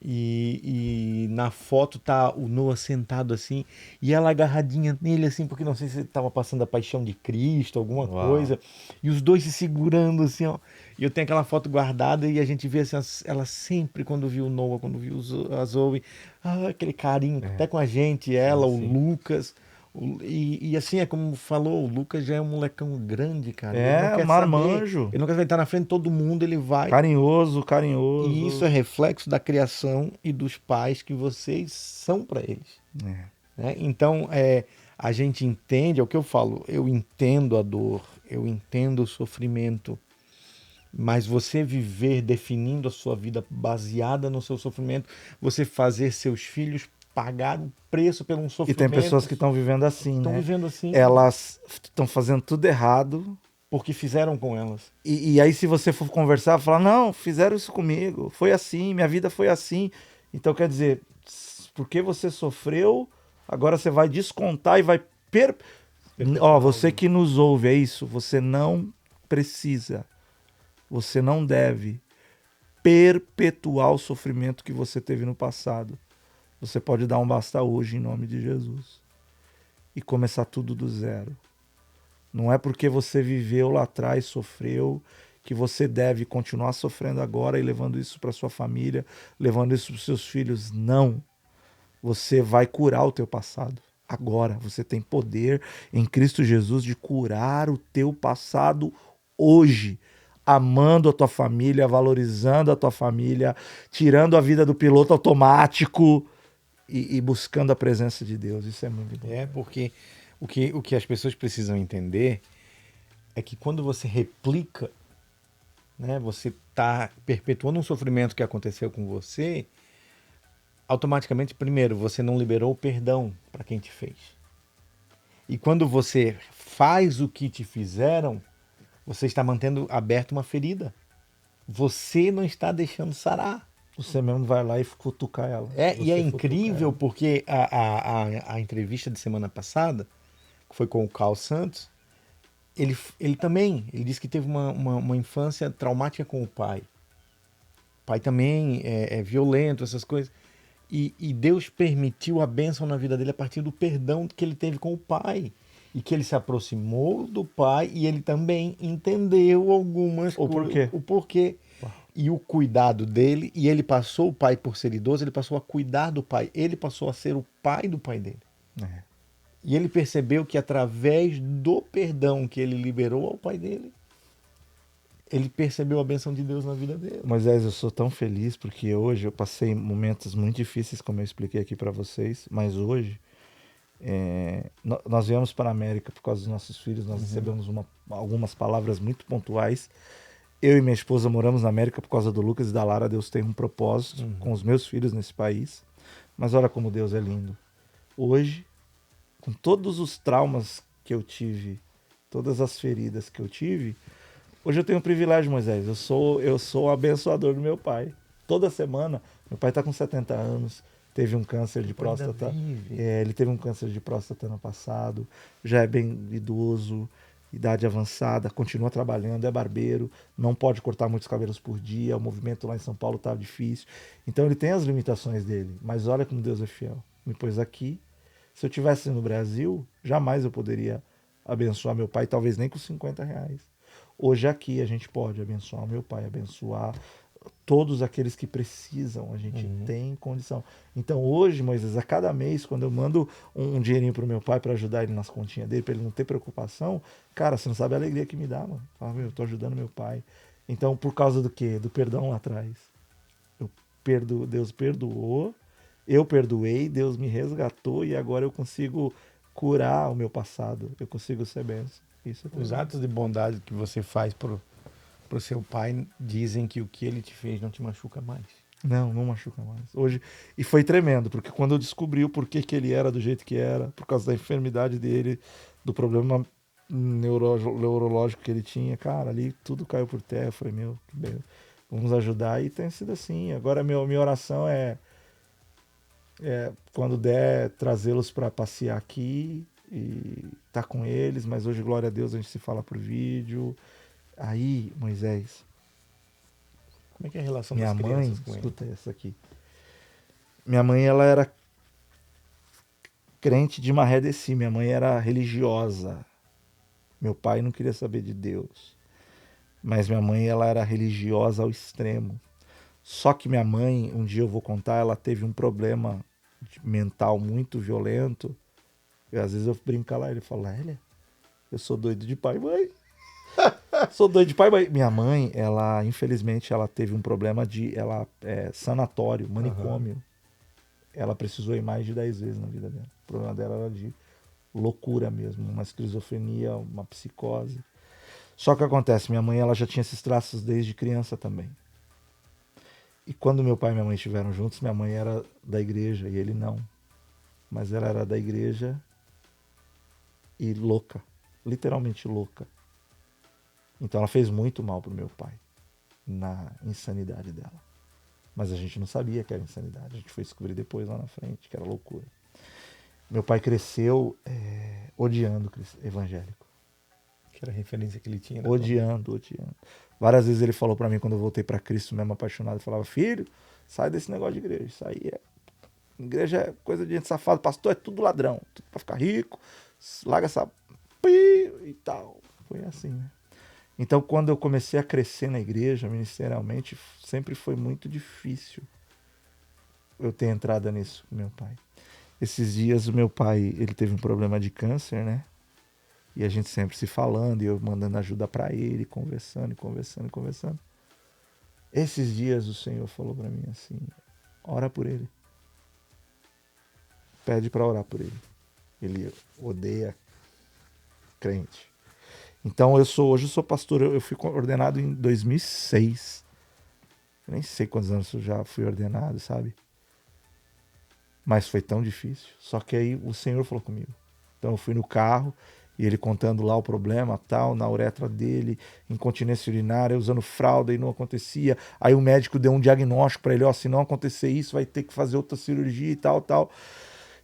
E na foto tá o Noah sentado assim, e ela agarradinha nele assim, porque não sei se estava passando a paixão de Cristo, alguma coisa, e os dois se segurando assim, ó. E eu tenho aquela foto guardada e a gente vê assim, ela sempre, quando viu o Noah, quando viu a Zoe, aquele carinho, até com a gente, ela, o Lucas, E assim, é como falou, o Lucas já é um molecão grande, cara. Ele não É, quer saber. marmanjo. Ele não quer saber, ele tá na frente de todo mundo, ele vai. Carinhoso, E isso carinhoso. é reflexo da criação e dos pais que vocês são para eles. É. Né? Então, a gente entende, é o que eu falo, eu entendo a dor, eu entendo o sofrimento, mas você viver definindo a sua vida baseada no seu sofrimento, você fazer seus filhos pagar o preço pelo um E tem pessoas sofrimento, que estão vivendo assim, estão né? vivendo assim Elas estão fazendo tudo errado. porque fizeram com elas. E aí, se você for conversar, falar, não, fizeram isso comigo, foi assim, minha vida foi assim. Então, quer dizer, porque você sofreu, agora você vai descontar e vai. Ó, você que nos ouve, é isso. Você não precisa, você não deve perpetuar o sofrimento que você teve no passado. Você pode dar um basta hoje em nome de Jesus e começar tudo do zero. Não é porque você viveu lá atrás, sofreu, que você deve continuar sofrendo agora e levando isso para sua família, levando isso para os seus filhos. Não. Você vai curar o teu passado. Agora, você tem poder em Cristo Jesus de curar o teu passado hoje, amando a tua família, valorizando a tua família, tirando a vida do piloto automático e buscando a presença de Deus. Isso é muito bom. Porque o que as pessoas precisam entender é que quando você replica, né, você está perpetuando um sofrimento que aconteceu com você, automaticamente, primeiro, você não liberou o perdão para quem te fez. E quando você faz o que te fizeram, você está mantendo aberta uma ferida. Você não está deixando sarar. Você mesmo vai lá e cutucar ela. E é Você incrível porque a entrevista de semana passada, que foi com o Carl Santos, ele também, ele disse que teve uma infância traumática com o pai. O pai também é violento, essas coisas. E Deus permitiu a bênção na vida dele a partir do perdão que ele teve com o pai. E que ele se aproximou do pai e ele também entendeu algumas O porquê. o porquê. E o cuidado dele, e ele passou, o pai por ser idoso, ele passou a cuidar do pai. Ele passou a ser o pai do pai dele. É. E ele percebeu que através do perdão que ele liberou ao pai dele, ele percebeu a bênção de Deus na vida dele. Moisés, eu sou tão feliz porque hoje eu passei momentos muito difíceis, como eu expliquei aqui para vocês, mas hoje nós viemos para a América por causa dos nossos filhos, nós recebemos algumas palavras muito pontuais. Eu e minha esposa moramos na América por causa do Lucas e da Lara. Deus tem um propósito com os meus filhos nesse país. Mas olha como Deus é lindo. Hoje, com todos os traumas que eu tive, todas as feridas que eu tive, hoje eu tenho um privilégio, Moisés. Eu sou o abençoador do meu pai. Toda semana, meu pai está com 70 anos, teve um câncer de próstata. Ele teve um câncer de próstata ano passado, já é bem idoso, idade avançada, continua trabalhando, é barbeiro, não pode cortar muitos cabelos por dia, o movimento lá em São Paulo tá difícil. Então ele tem as limitações dele, mas olha como Deus é fiel. Me pôs aqui. Se eu tivesse no Brasil, jamais eu poderia abençoar meu pai, talvez nem com R$ 50. Hoje aqui a gente pode abençoar o meu pai, abençoar todos aqueles que precisam, a gente tem condição. Então hoje, Moisés, a cada mês, quando eu mando um dinheirinho pro meu pai para ajudar ele nas continhas dele, para ele não ter preocupação, cara, você não sabe a alegria que me dá, mano. Fala, eu tô ajudando meu pai. Então, por causa do quê? Do perdão lá atrás. Deus perdoou, eu perdoei, Deus me resgatou e agora eu consigo curar o meu passado, eu consigo ser bênção. Isso é Os atos de bondade que você faz pro seu pai dizem que o que ele te fez não te machuca mais. Não machuca mais. Hoje, e foi tremendo, porque quando eu descobri o porquê que ele era do jeito que era, por causa da enfermidade dele, do problema neurológico que ele tinha, cara, ali tudo caiu por terra. Eu falei, meu, que bem, vamos ajudar. E tem sido assim. Agora minha oração é quando der, trazê-los para passear aqui e estar com eles, mas hoje, glória a Deus, a gente se fala por vídeo. Aí, Moisés, como é que é a relação minha das mãe, crianças com ele? escuta essa aqui. Minha mãe, ela era crente de Maré de Si. Minha mãe era religiosa. Meu pai não queria saber de Deus. Mas minha mãe, ela era religiosa ao extremo. Só que minha mãe, um dia eu vou contar, ela teve um problema mental muito violento Às vezes eu brinco lá, ele fala, Lélia, eu sou doido de pai e mãe. Sou doido de pai e mãe. Minha mãe, ela, infelizmente, ela teve um problema de sanatório, manicômio. Ela precisou ir mais de 10 vezes na vida dela. O problema dela era de loucura mesmo, uma esquizofrenia, uma psicose. Só que acontece, minha mãe ela já tinha esses traços desde criança também. E quando meu pai e minha mãe estiveram juntos, minha mãe era da igreja e ele não. Mas ela era da igreja e louca, literalmente louca. Então ela fez muito mal pro meu pai, na insanidade dela. Mas a gente não sabia que era insanidade, a gente foi descobrir depois lá na frente, que era loucura. Meu pai cresceu odiando evangélico. Que era a referência que ele tinha. Odiando. Várias vezes ele falou pra mim, quando eu voltei pra Cristo, mesmo apaixonado, ele falava, filho, sai desse negócio de igreja, isso aí igreja é coisa de gente safada, pastor é tudo ladrão, tudo pra ficar rico, larga essa e tal. Foi assim, né? Então, quando eu comecei a crescer na igreja, ministerialmente, sempre foi muito difícil eu ter entrada nisso com meu pai. Esses dias, o meu pai, ele teve um problema de câncer, né? E a gente sempre se falando, e eu mandando ajuda pra ele, conversando. Esses dias, o Senhor falou pra mim assim, ora por ele. Pede pra orar por ele. Ele odeia crente. Então, hoje eu sou pastor, eu fui ordenado em 2006. Eu nem sei quantos anos eu já fui ordenado, sabe? Mas foi tão difícil. Só que aí o Senhor falou comigo. Então eu fui no carro e ele contando lá o problema, tal, na uretra dele, incontinência urinária, usando fralda e não acontecia. Aí o médico deu um diagnóstico para ele, ó, se não acontecer isso, vai ter que fazer outra cirurgia e tal, tal.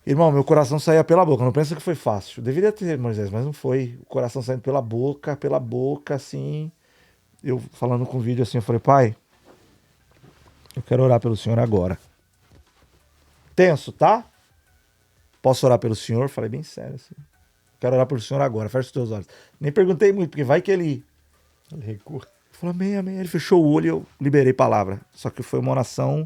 Irmão, meu coração saía pela boca. Não pensa que foi fácil. Deveria ter, Moisés, mas não foi. O coração saindo pela boca, assim. Eu falando com o vídeo assim, eu falei, pai, eu quero orar pelo senhor agora. Tenso, tá? Posso orar pelo senhor? Falei bem sério assim. Quero orar pelo senhor agora, fecha os teus olhos. Nem perguntei muito, porque vai que ele recua. Falou amém, amém. Ele fechou o olho e eu liberei palavra. Só que foi uma oração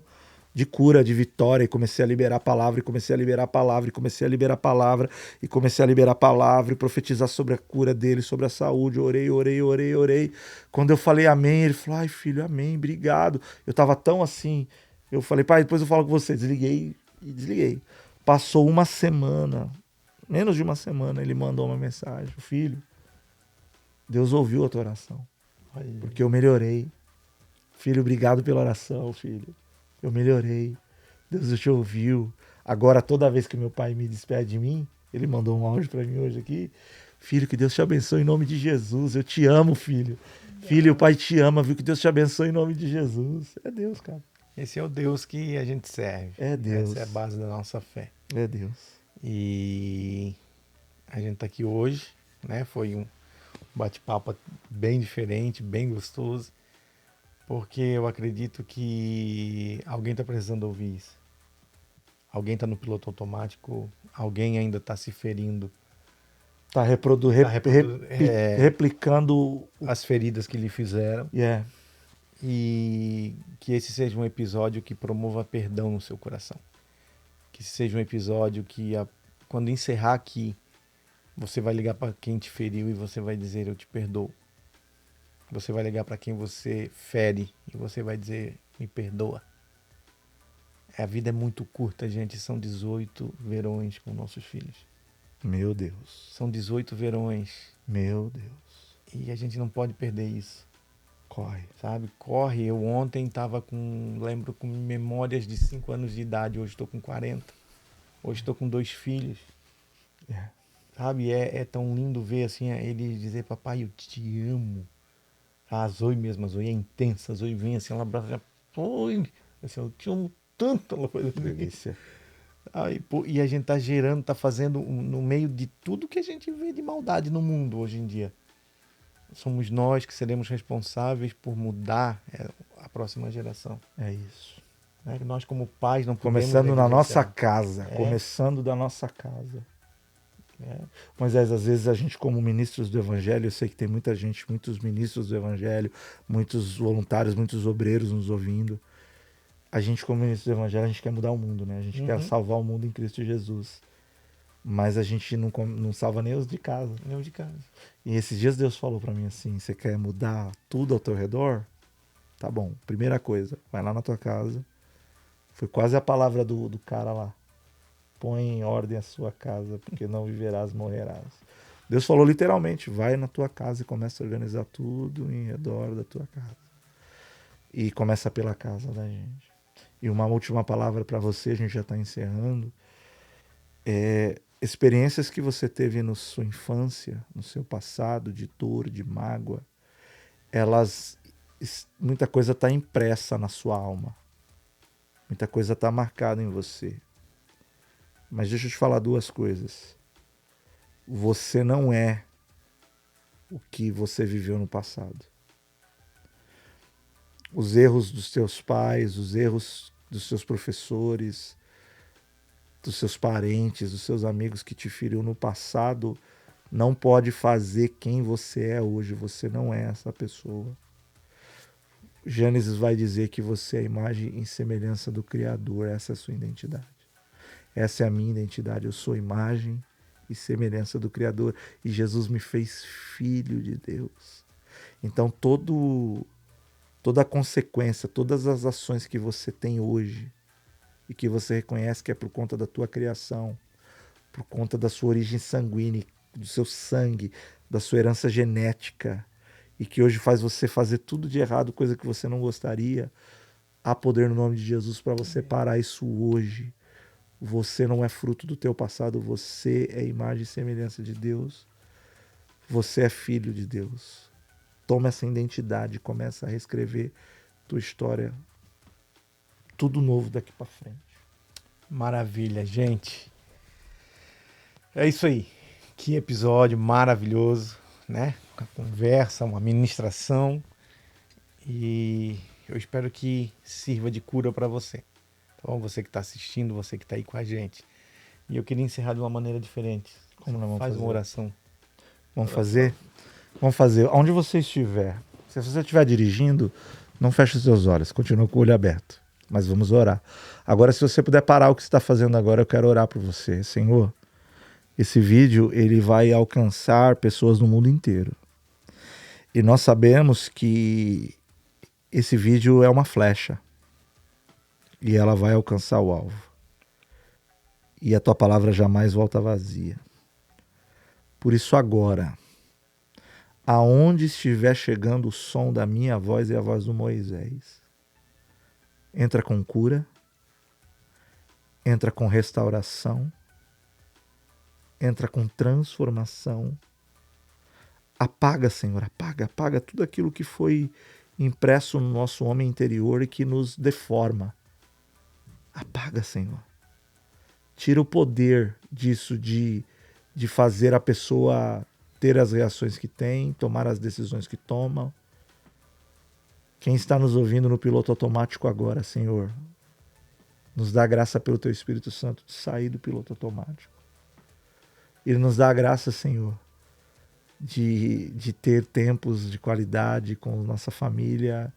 de cura, de vitória, e comecei a liberar a palavra, e comecei a liberar a palavra, e comecei a liberar a palavra, e comecei a liberar a palavra, e profetizar sobre a cura dele, sobre a saúde. Orei. Quando eu falei amém, ele falou, ai filho, amém, obrigado. Eu tava tão assim, eu falei, pai, depois eu falo com você. Desliguei. Passou uma semana, menos de uma semana, ele mandou uma mensagem, filho, Deus ouviu a tua oração, porque eu melhorei. Filho, obrigado pela oração, filho. Eu melhorei. Deus te ouviu. Agora, toda vez que meu pai me despede de mim, ele mandou um áudio para mim hoje aqui. Filho, que Deus te abençoe em nome de Jesus. Eu te amo, filho. Filho, o pai te ama, viu? Que Deus te abençoe em nome de Jesus. É Deus, cara. Esse é o Deus que a gente serve. É Deus. Essa é a base da nossa fé. É Deus. E a gente tá aqui hoje, né? Foi um bate-papo bem diferente, bem gostoso. Porque eu acredito que alguém está precisando ouvir isso. Alguém está no piloto automático, alguém ainda está se ferindo. Está replicando as feridas que lhe fizeram. Yeah. E que esse seja um episódio que promova perdão no seu coração. Que esse seja um episódio que, quando encerrar aqui, você vai ligar para quem te feriu e você vai dizer, eu te perdoo. Você vai ligar para quem você fere e você vai dizer, me perdoa. A vida é muito curta, gente. São 18 verões com nossos filhos. Meu Deus. São 18 verões. Meu Deus. E a gente não pode perder isso. Corre. Sabe? Corre. Eu ontem estava lembro com memórias de 5 anos de idade. Hoje estou com 40. Hoje estou com 2 filhos. Yeah. Sabe? É tão lindo ver assim, ele dizer, papai, eu te amo. A Zoe mesmo, a Zoe é intensa, a Zoe vem assim, ela abraça, oi, assim, eu te amo tanto, ela faz delícia. E a gente tá gerando, tá fazendo no meio de tudo que a gente vê de maldade no mundo hoje em dia. Somos nós que seremos responsáveis por mudar a próxima geração. É isso. Nós como pais não podemos... Começando na nossa casa, começando da nossa casa. Mas às vezes a gente, como ministros do Evangelho, eu sei que tem muita gente, muitos ministros do Evangelho, muitos voluntários, muitos obreiros nos ouvindo. A gente, como ministros do Evangelho, a gente quer mudar o mundo, né? A gente quer salvar o mundo em Cristo Jesus. mas a gente não salva nem os de casa. Nem de casa. E esses dias Deus falou pra mim assim, você quer mudar tudo ao teu redor? Tá bom, primeira coisa, vai lá na tua casa. Foi quase a palavra do cara lá. Põe em ordem a sua casa, porque não viverás, morrerás. Deus falou literalmente, vai na tua casa e começa a organizar tudo em redor da tua casa. E começa pela casa da gente. E uma última palavra para você, a gente já está encerrando. Experiências que você teve na sua infância, no seu passado, de dor, de mágoa, muita coisa está impressa na sua alma. Muita coisa está marcada em você. Mas deixa eu te falar duas coisas. Você não é o que você viveu no passado. Os erros dos teus pais, os erros dos seus professores, dos seus parentes, dos seus amigos que te feriram no passado, não pode fazer quem você é hoje. Você não é essa pessoa. Gênesis vai dizer que você é a imagem e semelhança do Criador. Essa é a sua identidade. Essa é a minha identidade. Eu sou imagem e semelhança do Criador. E Jesus me fez filho de Deus. Então toda a consequência, todas as ações que você tem hoje e que você reconhece que é por conta da tua criação, por conta da sua origem sanguínea, do seu sangue, da sua herança genética, e que hoje faz você fazer tudo de errado, coisa que você não gostaria, há poder no nome de Jesus para você parar isso hoje. Você não é fruto do teu passado, você é imagem e semelhança de Deus. Você é filho de Deus. Toma essa identidade, começa a reescrever tua história. Tudo novo daqui para frente. Maravilha, gente. É isso aí. Que episódio maravilhoso, né? Uma conversa, uma ministração. E eu espero que sirva de cura para você. Tá bom? Você que está assistindo, você que está aí com a gente. E eu queria encerrar de uma maneira diferente. Como nós vamos Faz fazer? uma oração. Vamos fazer? Vamos fazer. Onde você estiver. Se você estiver dirigindo, não feche os seus olhos. Continua com o olho aberto. Mas vamos orar. Agora, se você puder parar o que você está fazendo agora, eu quero orar por você. Senhor, esse vídeo ele vai alcançar pessoas no mundo inteiro. E nós sabemos que esse vídeo é uma flecha. E ela vai alcançar o alvo. E a tua palavra jamais volta vazia. Por isso agora, aonde estiver chegando o som da minha voz e a voz do Moisés, entra com cura, entra com restauração, entra com transformação. Apaga, Senhor, apaga tudo aquilo que foi impresso no nosso homem interior e que nos deforma. Apaga, Senhor. Tira o poder disso de fazer a pessoa ter as reações que tem, tomar as decisões que toma. Quem está nos ouvindo no piloto automático agora, Senhor, nos dá graça pelo Teu Espírito Santo de sair do piloto automático. Ele nos dá a graça, Senhor, de ter tempos de qualidade com nossa família.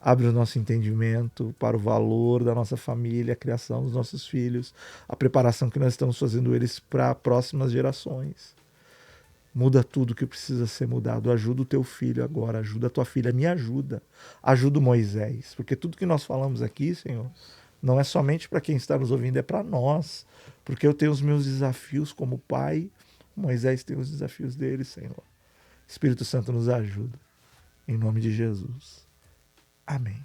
Abre o nosso entendimento para o valor da nossa família, a criação dos nossos filhos, a preparação que nós estamos fazendo eles para próximas gerações. Muda tudo que precisa ser mudado. Ajuda o teu filho agora, ajuda a tua filha, me ajuda. Ajuda o Moisés, porque tudo que nós falamos aqui, Senhor, não é somente para quem está nos ouvindo, é para nós. Porque eu tenho os meus desafios como pai, Moisés tem os desafios dele, Senhor. Espírito Santo nos ajuda. Em nome de Jesus. Amém.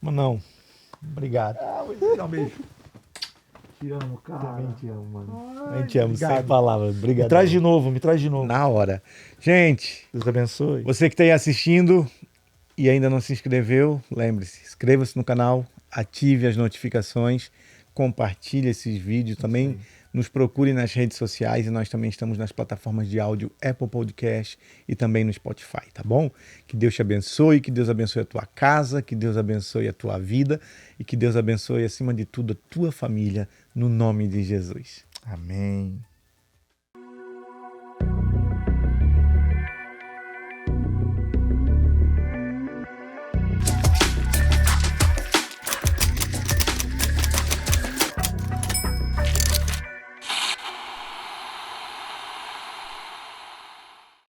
Manão, obrigado. Moisés, dá um beijo. Te amo, cara. Também te amo, mano. Ai, Eu te amo, sem obrigado. palavras. Obrigado. Me traz de novo. Na hora. Gente, Deus abençoe. você que está aí assistindo e ainda não se inscreveu, lembre-se, inscreva-se no canal, ative as notificações, compartilhe esses vídeos também. Nos procure nas redes sociais e nós também estamos nas plataformas de áudio Apple Podcast e também no Spotify, tá bom? Que Deus te abençoe, que Deus abençoe a tua casa, que Deus abençoe a tua vida e que Deus abençoe, acima de tudo, a tua família, no nome de Jesus. Amém.